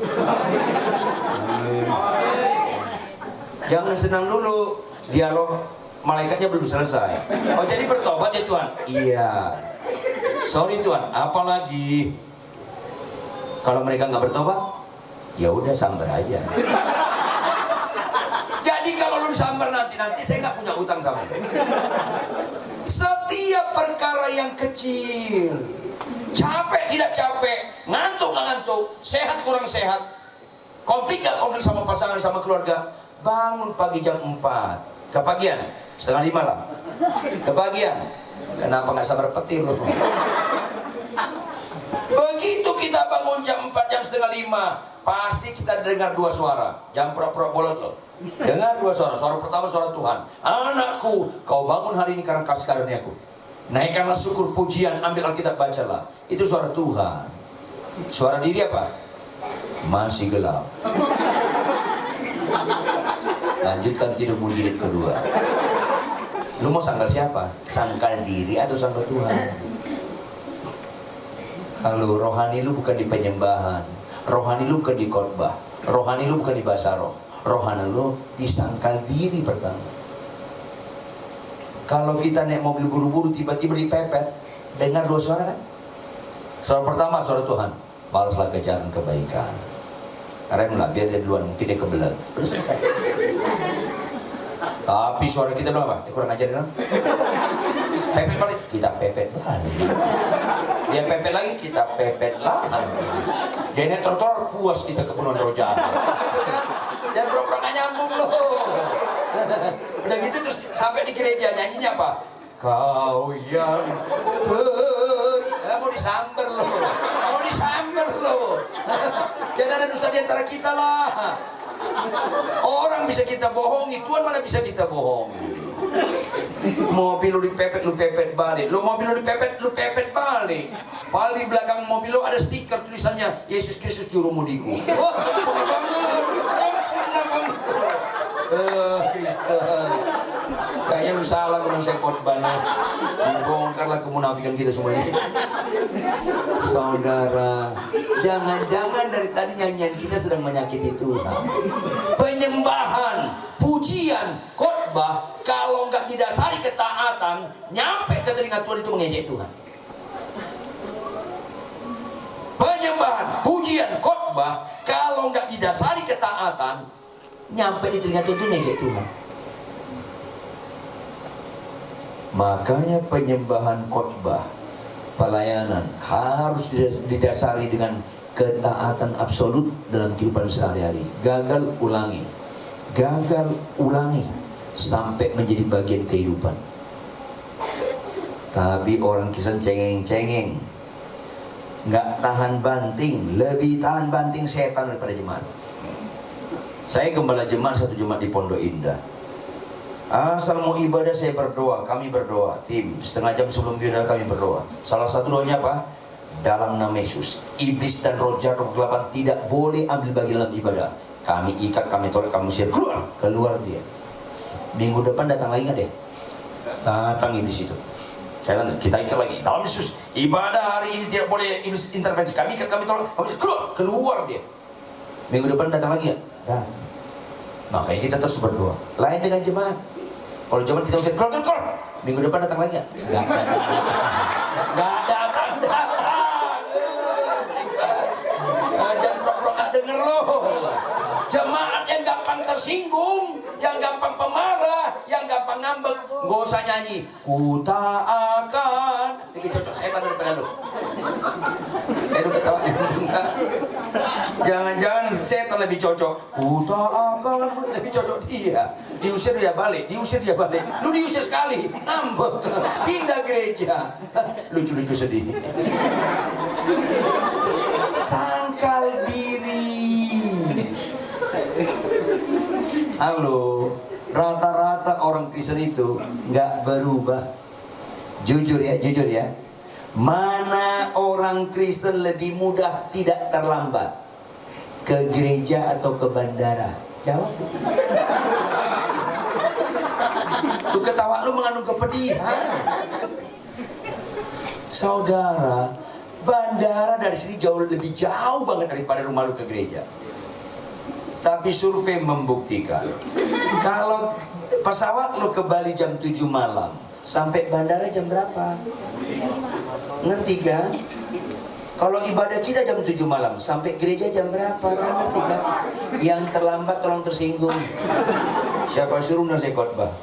Amin. Jangan senang dulu, dialog malaikatnya belum selesai. Oh, jadi bertobat ya Tuhan? Iya. Sorry Tuhan, apalagi kalau mereka nggak bertobat, ya udah sambar aja. Jadi kalau lu sambar nanti saya nggak punya utang sama lu. Setiap perkara yang kecil, capek tidak capek, ngantuk nggak ngantuk, sehat kurang sehat, konflik nggak konflik sama pasangan sama keluarga, bangun pagi jam 4, kepagian 4:30 lah, kepagian. Kenapa nggak sabar petir loh? Begitu kita bangun jam 4, jam 4:30, pasti kita dengar dua suara. Jangan pura-pura bolot loh. Dengar dua suara. Suara pertama suara Tuhan. Anakku, kau bangun hari ini karena kasih karuniaku. Naikkanlah syukur pujian, ambil Alkitab bacalah. Itu suara Tuhan. Suara diri apa? Masih gelap. Lanjutkan tidurmu jilid kedua. Lu mau sangkal siapa? Sangkal diri atau sangkal Tuhan? Halo, rohani lu bukan di penyembahan, rohani lu bukan di khotbah, rohani lu bukan di bahasa roh, rohani lu di sangkal diri pertama. Kalau kita naik mobil buru-buru tiba-tiba dipepet, dengar dua suara kan? Suara pertama suara Tuhan, balaslah kejaran kebaikan. Remlah biar dia duluan, mungkin dia kebelet. Udah selesai. Tapi suara kita dong apa? Kurang ajar dong. Pepet balik, kita pepet balik. Dia pepet lagi, kita pepet lagi. Dia naik trotoar, puas kita ke Penuhan Roja. Dan pura-pura gak nyambung loh. Udah gitu terus sampai di gereja nyanyinya apa? Kau yang mau disamber loh. Mau disamber loh. Jangan ada dusta di antara kita lah. Orang bisa kita bohongi, Tuhan mana bisa kita bohongi. Mobil lu dipepet balik. Lu mobil lu dipepet balik. Paling di belakang mobil lu ada stiker tulisannya Yesus Kristus juru mudiku. Oh, sempurna banget. Sempurna banget. Kristen. Kayaknya lu salah kalau saya khotbah lu. Dibongkarlah kemunafikan kita semua ini. Saudara, jangan-jangan dari tadi nyanyian kita sedang menyakiti Tuhan. Penyembahan, pujian, khotbah kalau nggak didasari ketaatan, nyampe ke telinga Tuhan itu mengejek Tuhan. Penyembahan, pujian, khotbah kalau nggak didasari ketaatan, nyampe di telinga Tuhan itu mengejek Tuhan. Makanya penyembahan, khotbah, pelayanan harus didasari dengan ketaatan absolut dalam kehidupan sehari-hari. Gagal ulangi sampai menjadi bagian kehidupan. Tapi orang Kristen cengeng-cengeng, nggak tahan banting, lebih tahan banting setan daripada jemaat. Saya gembala jemaat satu jemaat di Pondok Indah. Asal mau ibadah saya berdoa, kami berdoa, tim setengah jam sebelum ibadah kami berdoa. Salah satu doanya apa? Dalam nama Yesus, iblis dan roh jahat, roh kegelapan tidak boleh ambil bagian dalam ibadah. Kami ikat, kami tolak, kami usir, keluar dia. Minggu depan datang lagi nggak deh? Datang iblis itu. Saya kan kita ikat lagi. Dalam Yesus, ibadah hari ini tidak boleh iblis intervensi. Kami ikat, kami tolak, kami usir, keluar dia. Minggu depan datang lagi ya? Datang. Makanya kita terus berdoa. Lain dengan jemaat. Kalau jemaat kita usir, keluar. Minggu depan datang lagi ya? Nggak datang. Jangan pura-pura nggak denger loh. Jemaat yang gampang tersinggung, yang gampang pemarah, yang gampang ngambek, nggak usah nyanyi ku tak akan. Lebih cocok setan daripada lu. Lu ketawa enggak? Jangan-jangan setan lebih cocok. Ku tak akan, lebih cocok dia. Diusir dia balik, lu diusir sekali, ngambek, pindah gereja. Lucu-lucu sedih. Sangkal diri. Halo, rata-rata orang Kristen itu nggak berubah. Jujur ya. Mana orang Kristen lebih mudah tidak terlambat? Ke gereja atau ke bandara? Jawab. Tuh ketawa lu mengandung kepedihan. Saudara, bandara dari sini lebih jauh banget daripada rumah lu ke gereja. Tapi survei membuktikan, kalau pesawat lu ke Bali jam 7 malam, sampai bandara jam berapa? Ngerti kan? Kalau ibadah kita jam 7 malam, sampai gereja jam berapa? Kan ngerti kan? Yang terlambat tolong tersinggung. Siapa suruh saya khotbah?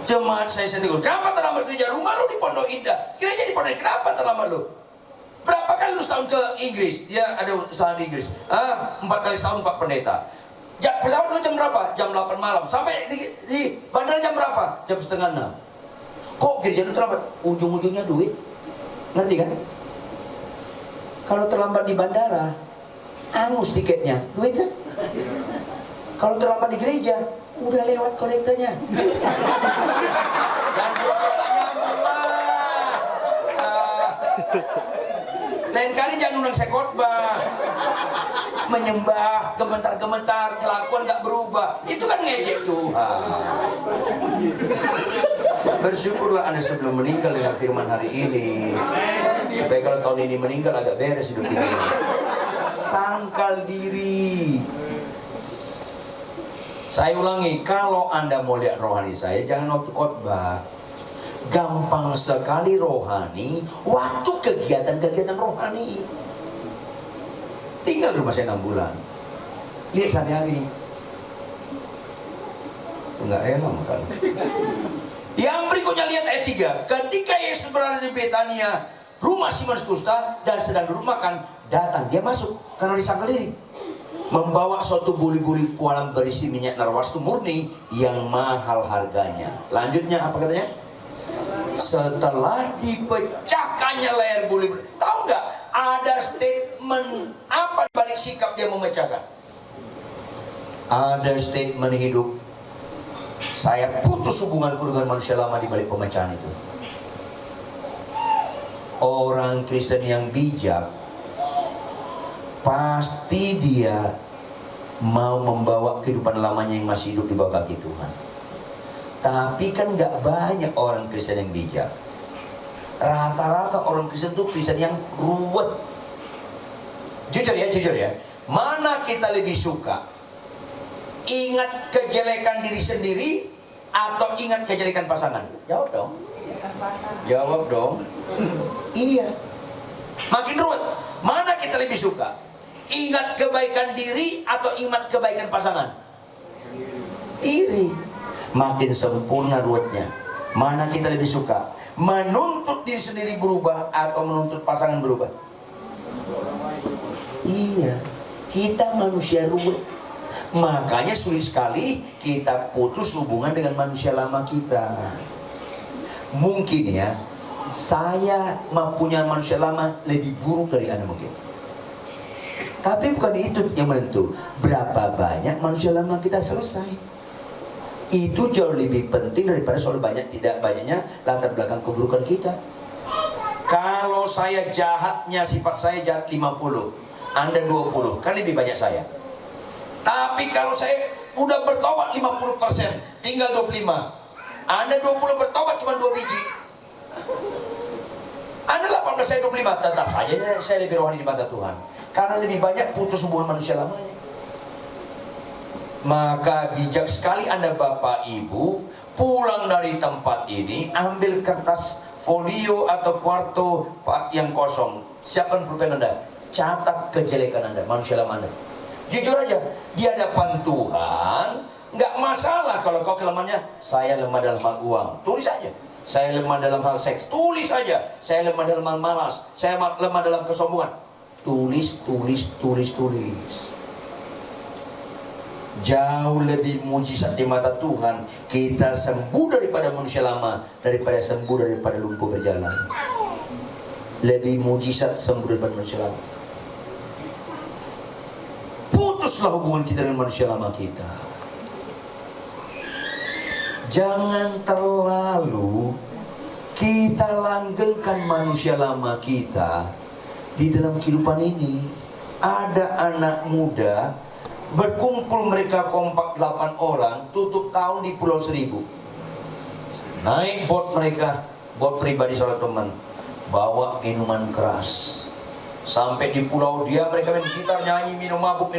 Jemaat saya tegur, kenapa terlambat gereja? Rumah lu di Pondok Indah, gereja di Pondok Indah, kenapa terlambat lu? Berapa kali lu setahun ke Inggris? Dia ada usaha di Inggris. 4 kali setahun 4 pendeta. Pesawat lu jam berapa? Jam 8 malam. Sampai di bandara jam berapa? Jam setengah 6. Kok gereja lu terlambat? Ujung-ujungnya duit. Ngerti kan? Kalau terlambat di bandara, angus tiketnya, duit kan? Kalau terlambat di gereja, udah lewat kolektanya. Dan gak nyambung lah. Lain kali jangan undang saya khotbah, menyembah, gementar-gementar, kelakuan gak berubah. Itu kan ngejek Tuhan. Bersyukurlah Anda sebelum meninggal dengan firman hari ini, supaya kalau tahun ini meninggal agak beres hidup ini. Sangkal diri. Saya ulangi, kalau Anda mau lihat rohani saya, jangan waktu khotbah. Gampang sekali rohani waktu kegiatan-kegiatan rohani. Tinggal di rumah saya 6 bulan, lihat sehari-hari. Enggak rela makan. Yang berikutnya lihat ayat 3. Ketika Yesus berada di Betania, rumah Simon Kusta, dan sedang duduk makan, datang dia masuk karena disangkal diri, membawa suatu buli-buli pualam berisi minyak narwastu murni yang mahal harganya. Lanjutnya apa katanya? Setelah dipecahkannya leher buli-buli. Tahu nggak? Ada statement apa di balik sikap dia memecahkan? Ada statement hidup. Saya putus hubunganku dengan manusia lama di balik pemecahan itu. Orang Kristen yang bijak, pasti dia mau membawa kehidupan lamanya yang masih hidup di bawah kaki Tuhan. Tapi kan gak banyak orang Kristen yang bijak. Rata-rata orang Kristen itu Kristen yang ruwet. Jujur ya, mana kita lebih suka? Ingat kejelekan diri sendiri atau ingat kejelekan pasangan? Jawab dong. Jawab dong. Iya. Makin ruwet. Mana kita lebih suka? Ingat kebaikan diri atau ingat kebaikan pasangan? Iri. Makin sempurna ruwetnya. Mana kita lebih suka? Menuntut diri sendiri berubah atau menuntut pasangan berubah? Iya. Kita manusia ruwet. Makanya sulit sekali kita putus hubungan dengan manusia lama kita. Mungkin ya, saya punya manusia lama lebih buruk dari Anda mungkin. Tapi bukan itu yang menentu berapa banyak manusia lama kita selesai. Itu jauh lebih penting daripada soal banyak tidak banyaknya latar belakang keburukan kita. Kalau saya jahatnya, sifat saya jahat 50, Anda 20, kan lebih banyak saya. Tapi kalau saya udah bertobat 50%, tinggal 25. Anda 20 bertobat cuma 2 biji. Anda 18, saya 25, tetap saja saya lebih rohani di mata Tuhan. Karena lebih banyak putus hubungan manusia lamanya. Maka bijak sekali Anda Bapak Ibu, pulang dari tempat ini, ambil kertas folio atau kuarto yang kosong, siapkan pulpen Anda, catat kejelekan Anda, manusia lama Anda. Jujur aja, di hadapan Tuhan nggak masalah kalau kau kelemahannya. Saya lemah dalam hal uang, tulis aja. Saya lemah dalam hal seks, tulis aja. Saya lemah dalam hal malas, saya lemah dalam kesombongan. Tulis. Jauh lebih mujizat di mata Tuhan kita sembuh daripada manusia lama daripada sembuh daripada lumpuh berjalan. Lebih mujizat sembuh daripada manusia lama. Putuslah hubungan kita dengan manusia lama kita. Jangan terlalu kita langgengkan manusia lama kita di dalam kehidupan ini. Ada anak muda berkumpul, mereka kompak 8 orang, tutup tahun di Pulau Seribu. Naik bot mereka, bot pribadi salah teman, bawa minuman keras. Sampai di pulau dia mereka main gitar, nyanyi, minum mabuk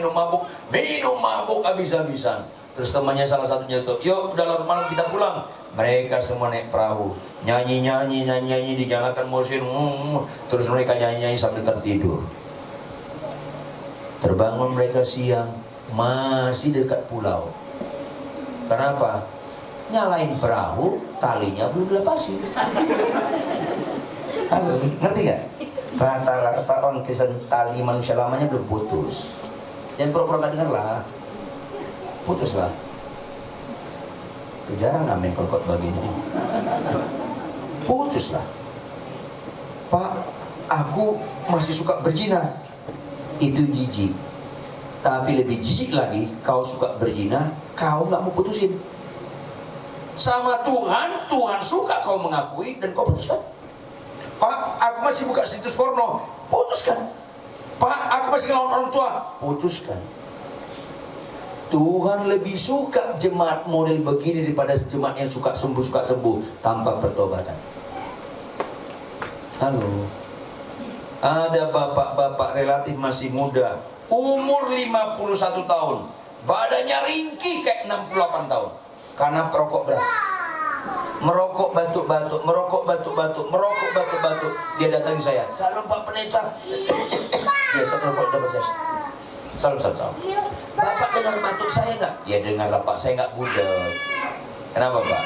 habis-habisan. Terus temannya salah satunya itu, yuk udah larut malam kita pulang. Mereka semua naik perahu, nyanyi, dinyalakan mesin, terus mereka nyanyi sambil tertidur. Terbangun mereka siang, masih dekat pulau. Kenapa? Nyalain perahu, talinya belum dilepasin. Halo, ngerti gak? Rata-rata orang Kristen tali manusia lamanya belum putus. Jangan pura-pura gak dengar lah. Putuslah. Jarang ngamen kalau begini. Putuslah. Pak, aku masih suka berzina. Itu jijik. Tapi lebih jijik lagi, kau suka berzina, kau nggak mau putusin. Sama Tuhan, Tuhan suka kau mengakui dan kau putuskan. Pak, aku masih buka situs porno, putuskan. Pak, aku masih ngelawan orang tua, putuskan. Tuhan lebih suka jemaat model begini daripada jemaat yang suka sembuh tanpa pertobatan. Halo. Ada bapak-bapak relatif masih muda, umur 51 tahun, badannya ringkih kayak 68 tahun. Karena perokok berat. Merokok batuk-batuk. Dia datangi saya. Salam Pak Pendeta. Ya, salam Pak Pendeta. Salam. Bapak dengar batuk saya nggak? Ya dengar lah Pak, saya nggak budek. Kenapa Pak?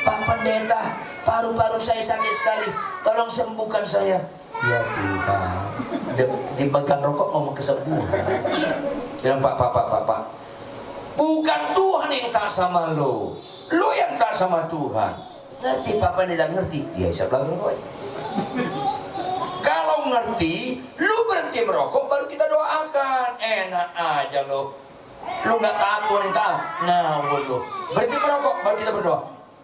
Pak Pendeta, paru-paru saya sakit sekali. Tolong sembuhkan saya. Ya Tuhan. Dimakan rokok ngomong kesembuhan. Bilang Pak. Bukan Tuhan yang tak sama lo yang tak sama Tuhan. Ngerti Pak Pendeta, ngerti? Ya siap lagi rokok. Kalau ngerti, lu berhenti merokok baru kita doakan. Enak aja lo. Lu nggak taat Tuhan yang taat. Ngawur lo. Berhenti merokok baru kita berdoa.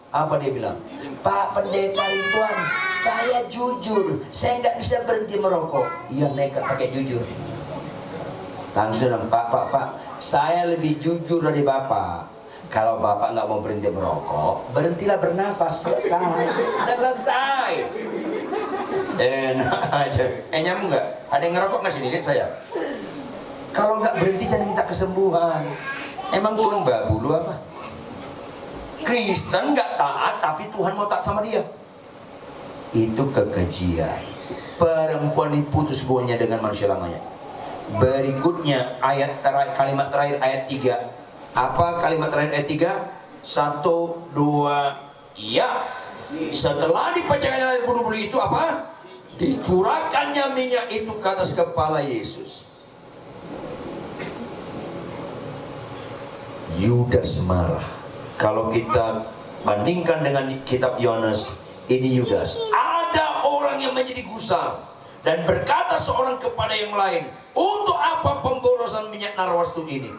Apa dia bilang? Pak Pendeta Ridwan, saya jujur, saya nggak bisa berhenti merokok. Iya nekat pakai jujur. Langsung bilang, Pak, saya lebih jujur dari Bapak. Kalau Bapak nggak mau berhenti merokok, berhentilah bernafas. Selesai. Enak aja. Nyambung nggak? Ada yang ngerokok nggak sini? Lihat saya. Kalau nggak berhenti jangan minta kesembuhan. Emang Tuhan babu lu apa? Kristen nggak taat tapi Tuhan mau taat sama dia. Itu kekejian. Perempuan ini putus hubungannya dengan manusia lamanya. Berikutnya kalimat terakhir ayat 3. Apa kalimat terakhir ayat 3? 1, 2, ya. Setelah dipecahkannya air budu-budu itu apa? Dicurahkannya minyak itu ke atas kepala Yesus. Yudas marah. Kalau kita bandingkan dengan kitab Yohanes, ini Yudas. Ada orang yang menjadi gusar dan berkata seorang kepada yang lain, untuk apa pemborosan minyak narwastu ini?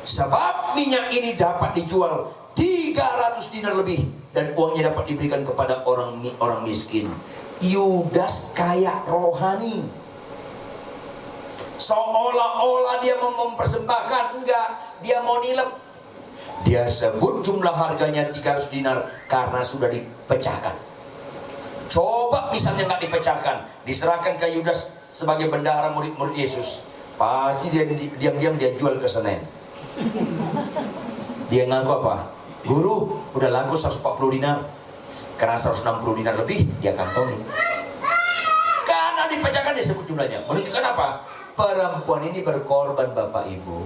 Sebab minyak ini dapat dijual 300 dinar lebih dan uangnya dapat diberikan kepada orang miskin. Yudas kayak rohani. Seolah-olah dia mau mempersembahkan, enggak, dia mau nilep. Dia sebut jumlah harganya 300 dinar karena sudah dipecahkan. Coba misalnya nggak dipecahkan, diserahkan ke Yudas sebagai bendahara murid-murid Yesus, pasti dia diam-diam dia jual ke Senen. Dia ngaku apa? Guru, udah laku 140 dinar. Karena 160 dinar lebih dia kantongin. Karena dipecahkan dia sebut jumlahnya. Menunjukkan apa? Perempuan ini berkorban Bapak Ibu.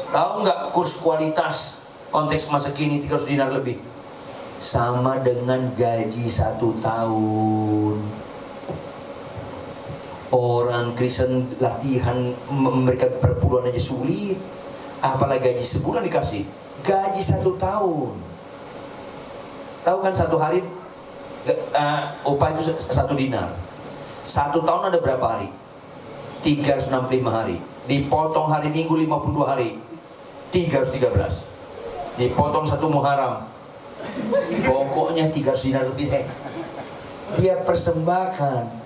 Tahu nggak kurs kualitas konteks masa kini 300 dinar lebih? Sama dengan gaji 1 tahun. Orang Kristen latihan memberikan perpuluhan aja sulit. Apalagi gaji sebulan dikasih. Gaji 1 tahun. Tahu kan 1 hari upah itu 1 dinar. 1 tahun ada berapa hari? 365 hari. Dipotong hari Minggu 52 hari. 313. Dipotong 1 Muharram. Pokoknya 300 dinar lebih. Dia persembahkan.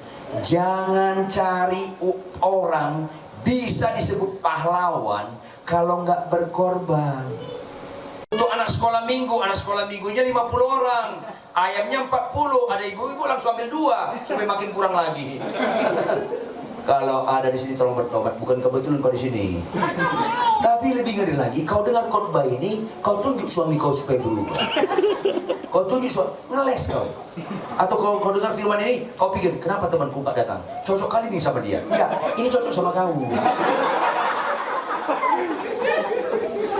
Jangan cari orang bisa disebut pahlawan kalau nggak berkorban. Untuk anak sekolah minggunya 50 orang, ayamnya 40, ada ibu-ibu langsung ambil 2 supaya makin kurang lagi. Kalau ada di sini tolong bertobat, bukan kebetulan kau di sini. Tapi lebih ngeri lagi, kau dengar khotbah ini, kau tunjuk suami kau supaya berubah. Kau tunjuk suami, ngeles kau. Atau kalau kau dengar firman ini, kau pikir, kenapa temanku gak datang? Cocok kali nih sama dia. Enggak, ini cocok sama kau.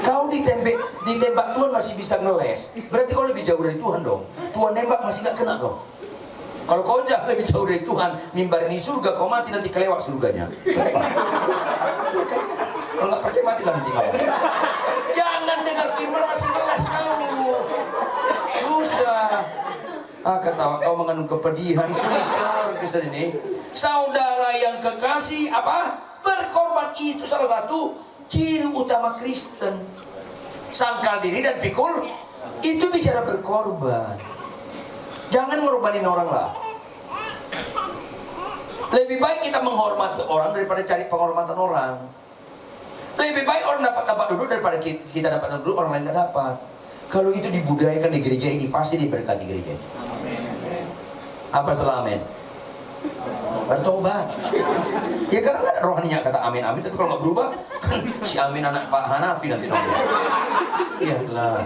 Kau ditembak Tuhan masih bisa ngeles. Berarti kau lebih jauh dari Tuhan dong. Tuhan nembak masih gak kena kau. Kalau kau jauh lebih jauh dari Tuhan, mimbar ini surga, kau mati nanti kelewat surganya. Iya kan? Kalau nggak percaya mati lah nanti malam. Jangan dengar firman masih ngeles kau. Susah. Ketawa kau mengandung kepedihan, susah kesan ini. Saudara yang kekasih apa? Berkorban itu salah satu ciri utama Kristen. Sangkal diri dan pikul itu bicara berkorban. Jangan ngorbanin orang lah. Lebih baik kita menghormati orang daripada cari penghormatan orang. Lebih baik orang dapat tempat duduk daripada kita dapat tempat duduk, orang lain tidak dapat. Kalau itu dibudayakan di gereja ini, pasti diberkati gereja ini. Apa setelah amin? Bertobat. Ya karena nggak ada rohaninya kata amin amin, tapi kalau nggak berubah kan si amin anak Pak Hanafi nanti nongol. Iyalah.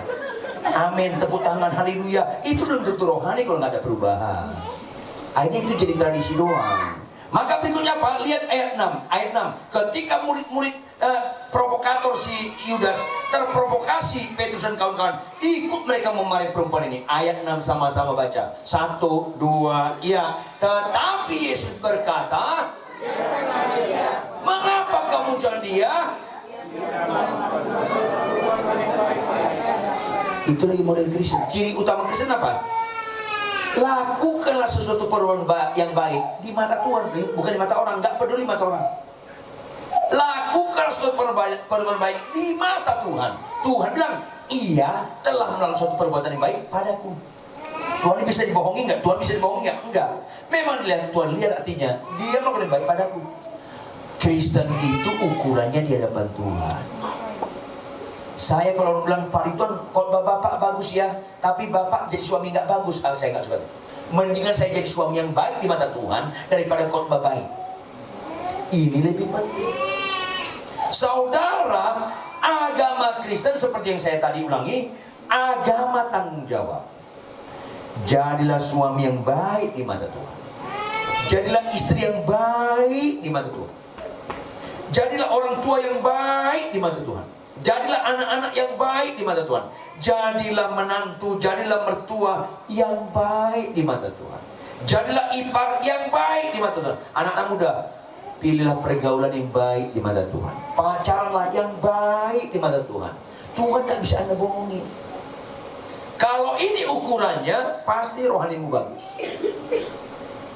Amin, tepuk tangan, haleluya. Itu belum tentu rohani kalau nggak ada perubahan. Akhirnya itu jadi tradisi doang. Maka berikutnya apa? Lihat ayat 6. Ayat 6. Ketika murid-murid provokator si Yudas terprovokasi Petrus dan kawan-kawan, ikut mereka memarahi perempuan ini. Ayat 6 sama-sama baca. 1, 2, ya. Tetapi Yesus berkata, mengapa kamu jangan dia? Itu lagi model Kristen. Ciri utama Kristen apa? Lakukanlah sesuatu perbuatan yang baik di mata Tuhan, bukan di mata orang. Nggak peduli mata orang. Lakukan sesuatu perbuatan baik di mata Tuhan. Tuhan bilang, ia telah melakukan suatu perbuatan yang baik padaku. Tuhan ini bisa dibohongi nggak? Tuhan bisa dibohongi nggak? Enggak. Memang dilihat Tuhan lihat artinya dia melakukan yang baik padaku. Kristen itu ukurannya di hadapan Tuhan. Saya kalau bilang Pak Ridwan, khotbah Bapak bagus ya, tapi Bapak jadi suami nggak bagus, saya nggak suka. Mendingan saya jadi suami yang baik di mata Tuhan daripada khotbah baik. Ini lebih penting. Saudara, agama Kristen seperti yang saya tadi ulangi, agama tanggung jawab. Jadilah suami yang baik di mata Tuhan. Jadilah istri yang baik di mata Tuhan. Jadilah orang tua yang baik di mata Tuhan. Jadilah anak-anak yang baik di mata Tuhan. Jadilah menantu, jadilah mertua yang baik di mata Tuhan. Jadilah ipar yang baik di mata Tuhan. Anak-anak muda, pilihlah pergaulan yang baik di mata Tuhan. Pacaranlah yang baik di mata Tuhan. Tuhan gak bisa Anda bohongi. Kalau ini ukurannya, pasti rohanimu bagus.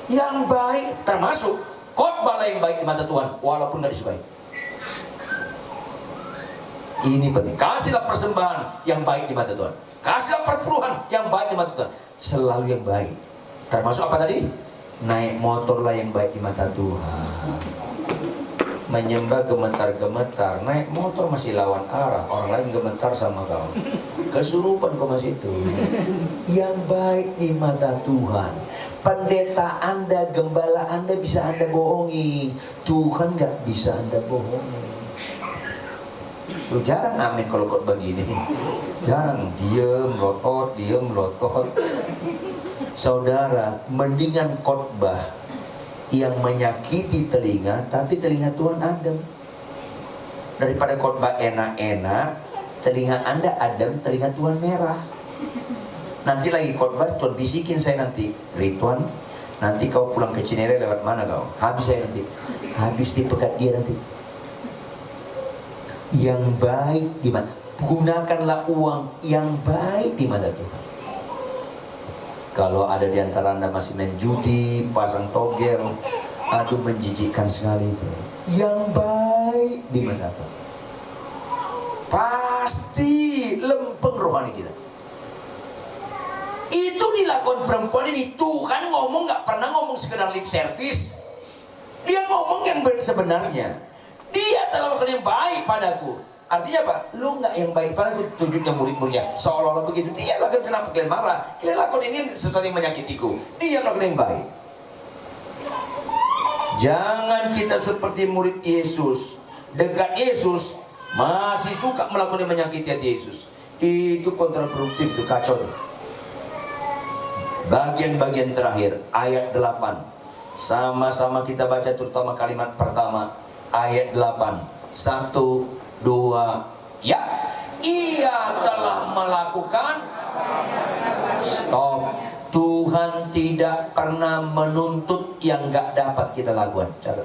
Yang baik, termasuk khotbah yang baik di mata Tuhan, walaupun gak disukai. Ini penting. Kasihlah persembahan yang baik di mata Tuhan. Kasihlah perpuluhan yang baik di mata Tuhan. Selalu yang baik. Termasuk apa tadi? Naik motorlah yang baik di mata Tuhan. Menyembah gemetar-gemetar. Naik motor masih lawan arah. Orang lain gemetar sama kau. Kesurupan kau masih itu. Yang baik di mata Tuhan. Pendeta Anda, gembala Anda bisa Anda bohongi. Tuhan gak bisa Anda bohongi. Tuh, jarang amin kalau khotbah begini. Jarang, diem melotot. Saudara, mendingan khotbah yang menyakiti telinga, tapi telinga Tuhan adem, daripada khotbah enak-enak, telinga Anda adem, telinga Tuhan merah. Nanti lagi khotbah, Tuhan bisikin saya nanti, Ridwan, nanti kau pulang ke Cinere lewat mana kau? Habis saya nanti, habis dipegat dia nanti. Yang baik di mana? Gunakanlah uang yang baik di mata Tuhan. Kalau ada di antara Anda masih main judi, pasang togel, aduh menjijikkan sekali itu. Yang baik di mata Tuhan. Pasti lempeng rohani kita. Itu dilakukan perempuan ini. Tuhan ngomong gak pernah ngomong sekedar lip service. Dia ngomong yang sebenarnya. Dia telah melakukan yang baik padaku. Artinya apa? Lu nggak yang baik, pada tunjuknya murid-muridnya seolah-olah begitu. Dia lakukan, kenapa kalian marah? Kalian lakukan ini sesuatu yang menyakitiku. Dia melakukan yang baik. Jangan kita seperti murid Yesus, dekat Yesus, masih suka melakukan yang menyakiti hati Yesus. Itu kontraproduktif, itu kacau tuh. Bagian-bagian terakhir, ayat 8. Sama-sama kita baca terutama kalimat pertama, ayat 8. 1, 2, ya. Ia telah melakukan. Stop. Tuhan tidak pernah menuntut yang gak dapat kita lakukan. Catat.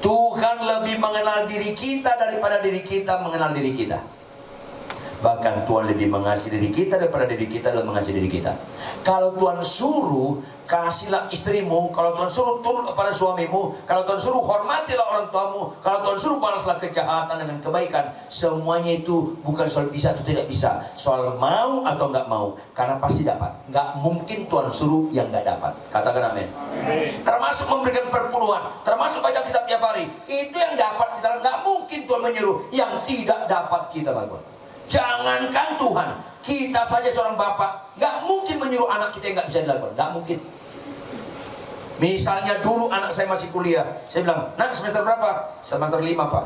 Tuhan lebih mengenal diri kita daripada diri kita mengenal diri kita. Bahkan Tuhan lebih mengasihi diri kita daripada diri kita dalam mengasihi diri kita. Kalau Tuhan suruh, kasihlah istrimu. Kalau Tuhan suruh, turut kepada suamimu. Kalau Tuhan suruh, hormatilah orang tuamu. Kalau Tuhan suruh, balaslah kejahatan dengan kebaikan. Semuanya itu bukan soal bisa atau tidak bisa, soal mau atau nggak mau. Karena pasti dapat. Nggak mungkin Tuhan suruh yang nggak dapat. Katakan amin. Termasuk memberikan perpuluhan, termasuk baca kitab tiap hari. Itu yang dapat kita. Nggak mungkin Tuhan menyuruh yang tidak dapat kita lakukan. Jangankan Tuhan, kita saja seorang bapak nggak mungkin menyuruh anak kita yang nggak bisa dilakukan, nggak mungkin. Misalnya dulu anak saya masih kuliah, saya bilang, nak semester berapa? Semester 5 pak.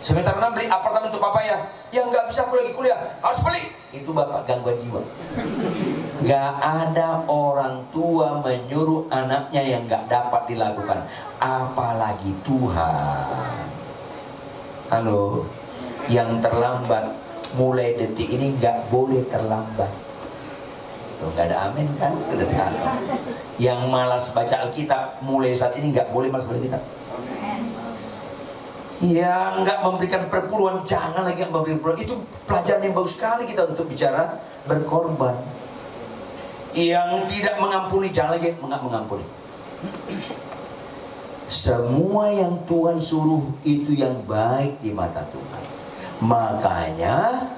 Semester 6 beli apartemen untuk papa ya. Yang nggak bisa, aku lagi kuliah, harus beli. Itu bapak gangguan jiwa. Nggak ada orang tua menyuruh anaknya yang nggak dapat dilakukan, apalagi Tuhan. Halo, yang terlambat mulai detik ini nggak boleh terlambat. Tuh, nggak ada amin kan? Udah tahu. Yang malas baca Alkitab mulai saat ini nggak boleh malas baca Alkitab. Yang nggak memberikan perpuluhan, jangan lagi memberikan perpuluhan. Itu pelajaran yang bagus sekali kita untuk bicara berkorban. Yang tidak mengampuni, jangan lagi mengampuni. Semua yang Tuhan suruh itu yang baik di mata Tuhan. Makanya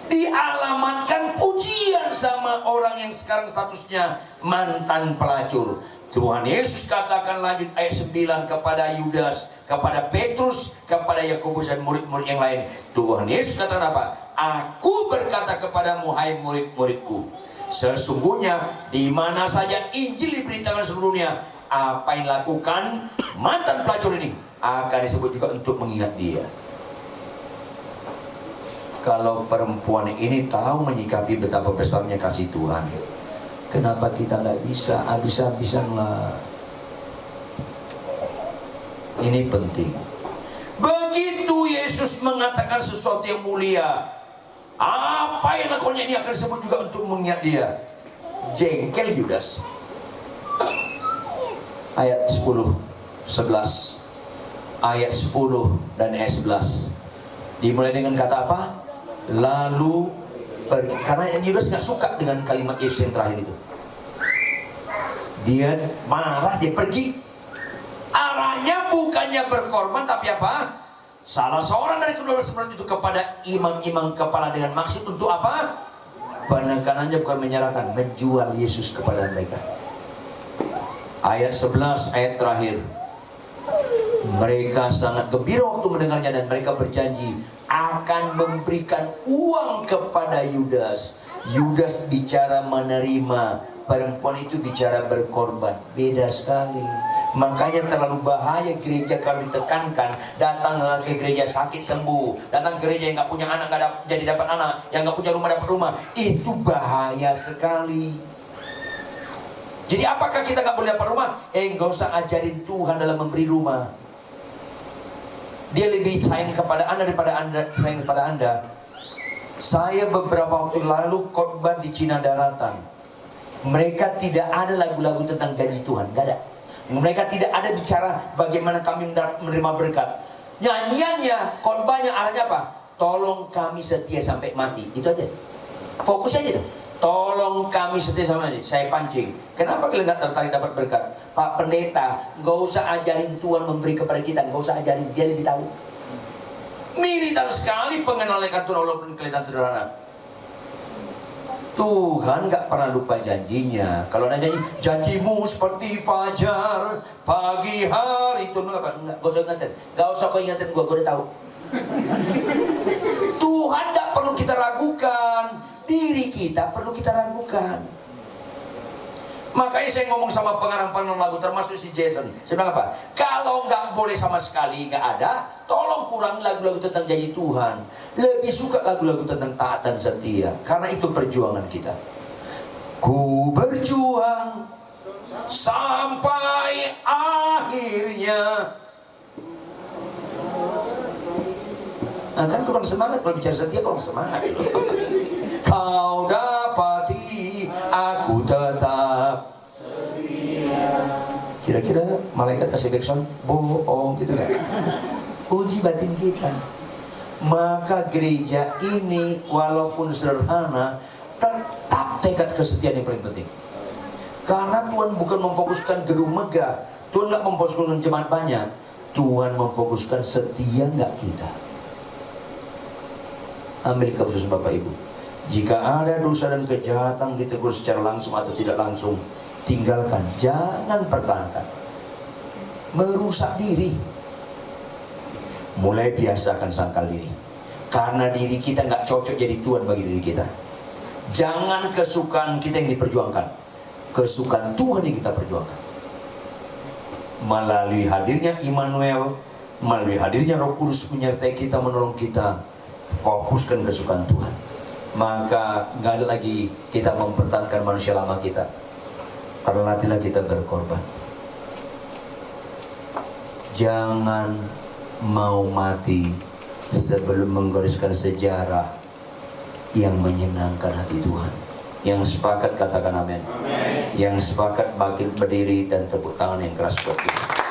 dialamatkan pujian sama orang yang sekarang statusnya mantan pelacur. Tuhan Yesus katakan lanjut ayat 9 kepada Yudas, kepada Petrus, kepada Yakobus dan murid-murid yang lain. Tuhan Yesus katakan apa? Aku berkata kepadamu hai murid-muridku, sesungguhnya di mana saja Injil diberitakan seluruh dunia, apa yang lakukan mantan pelacur ini akan disebut juga untuk mengingat dia. Kalau perempuan ini tahu menyikapi betapa besarnya kasih Tuhan, kenapa kita nggak bisa habis-habisan lah? Ini penting. Begitu Yesus mengatakan sesuatu yang mulia, apa yang lakukannya ini akan disebut juga untuk mengingat dia. Jengkel Yudas. Ayat 10, 11, ayat 10 dan ayat 11 dimulai dengan kata apa? Lalu karena Yudas nggak suka dengan kalimat Yesus yang terakhir itu, dia marah, dia pergi. Arahnya bukannya berkorban, tapi apa? Salah seorang dari kedua belas itu kepada imam-imam kepala dengan maksud untuk apa? Penekanannya bukan menyerahkan, menjual Yesus kepada mereka. Ayat 11, ayat terakhir. Mereka sangat gembira waktu mendengarnya dan mereka berjanji akan memberikan uang kepada Yudas. Yudas bicara menerima, perempuan itu bicara berkorban. Beda sekali. Makanya terlalu bahaya gereja kalau ditekankan. Datang ke gereja sakit sembuh, datang ke gereja yang nggak punya anak jadi dapat anak, yang nggak punya rumah dapat rumah. Itu bahaya sekali. Jadi apakah kita nggak boleh dapat rumah? Nggak usah ajarin Tuhan dalam memberi rumah. Dia lebih sayang kepada Anda daripada Anda sayang kepada Anda. Saya beberapa waktu lalu khotbah di Cina Daratan. Mereka tidak ada lagu-lagu tentang janji Tuhan, nggak ada. Mereka tidak ada bicara bagaimana kami menerima berkat. Nyanyiannya, khotbahnya arahnya apa? Tolong kami setia sampai mati. Itu aja. Fokus aja dong. Tolong kami setia sama ini. Saya pancing. Kenapa kalian nggak tertarik dapat berkat? Pak Pendeta, nggak usah ajarin Tuhan memberi kepada kita. Nggak usah ajarin, dia lebih tahu. Militan sekali pengenalan Tuhan walaupun kelihatan sederhana. Tuhan nggak pernah lupa janjinya. Kalau ada janjimu seperti fajar pagi hari, itu nggak usah ingatin. Nggak usah kau ingatin gue udah tahu. Tuhan nggak perlu kita ragukan, diri kita perlu kita ragukan. Makanya saya ngomong sama pengarang-pengarang lagu, termasuk si Jason. Saya bilang apa? Kalau nggak boleh sama sekali, nggak ada, tolong kurangi lagu-lagu tentang janji Tuhan. Lebih suka lagu-lagu tentang taat dan setia, karena itu perjuangan kita. Ku berjuang sampai akhirnya. Nah, kan kurang semangat kalau bicara setia, kurang semangat. Kau dapati aku tetap setia. Kira-kira malaikat kasih backsound bohong gitu kan? Uji batin kita. Maka gereja ini walaupun sederhana, tetap tekad kesetiaan yang paling penting. Karena Tuhan bukan memfokuskan gedung megah, Tuhan nggak memfokuskan jemaat banyak, Tuhan memfokuskan setia nggak kita. Ambil keputusan Bapak Ibu. Jika ada dosa dan kejahatan ditegur secara langsung atau tidak langsung, tinggalkan, jangan pertahankan. Merusak diri. Mulai biasakan sangkal diri. Karena diri kita nggak cocok jadi Tuhan bagi diri kita. Jangan kesukaan kita yang diperjuangkan, kesukaan Tuhan yang kita perjuangkan. Melalui hadirnya Immanuel, melalui hadirnya Roh Kudus menyertai kita, menolong kita, fokuskan kesukaan Tuhan. Maka nggak ada lagi kita mempertahankan manusia lama kita. Terlatihlah kita berkorban. Jangan mau mati sebelum menggoreskan sejarah yang menyenangkan hati Tuhan. Yang sepakat katakan amin. Yang sepakat bangkit berdiri dan tepuk tangan yang keras buat Tuhan.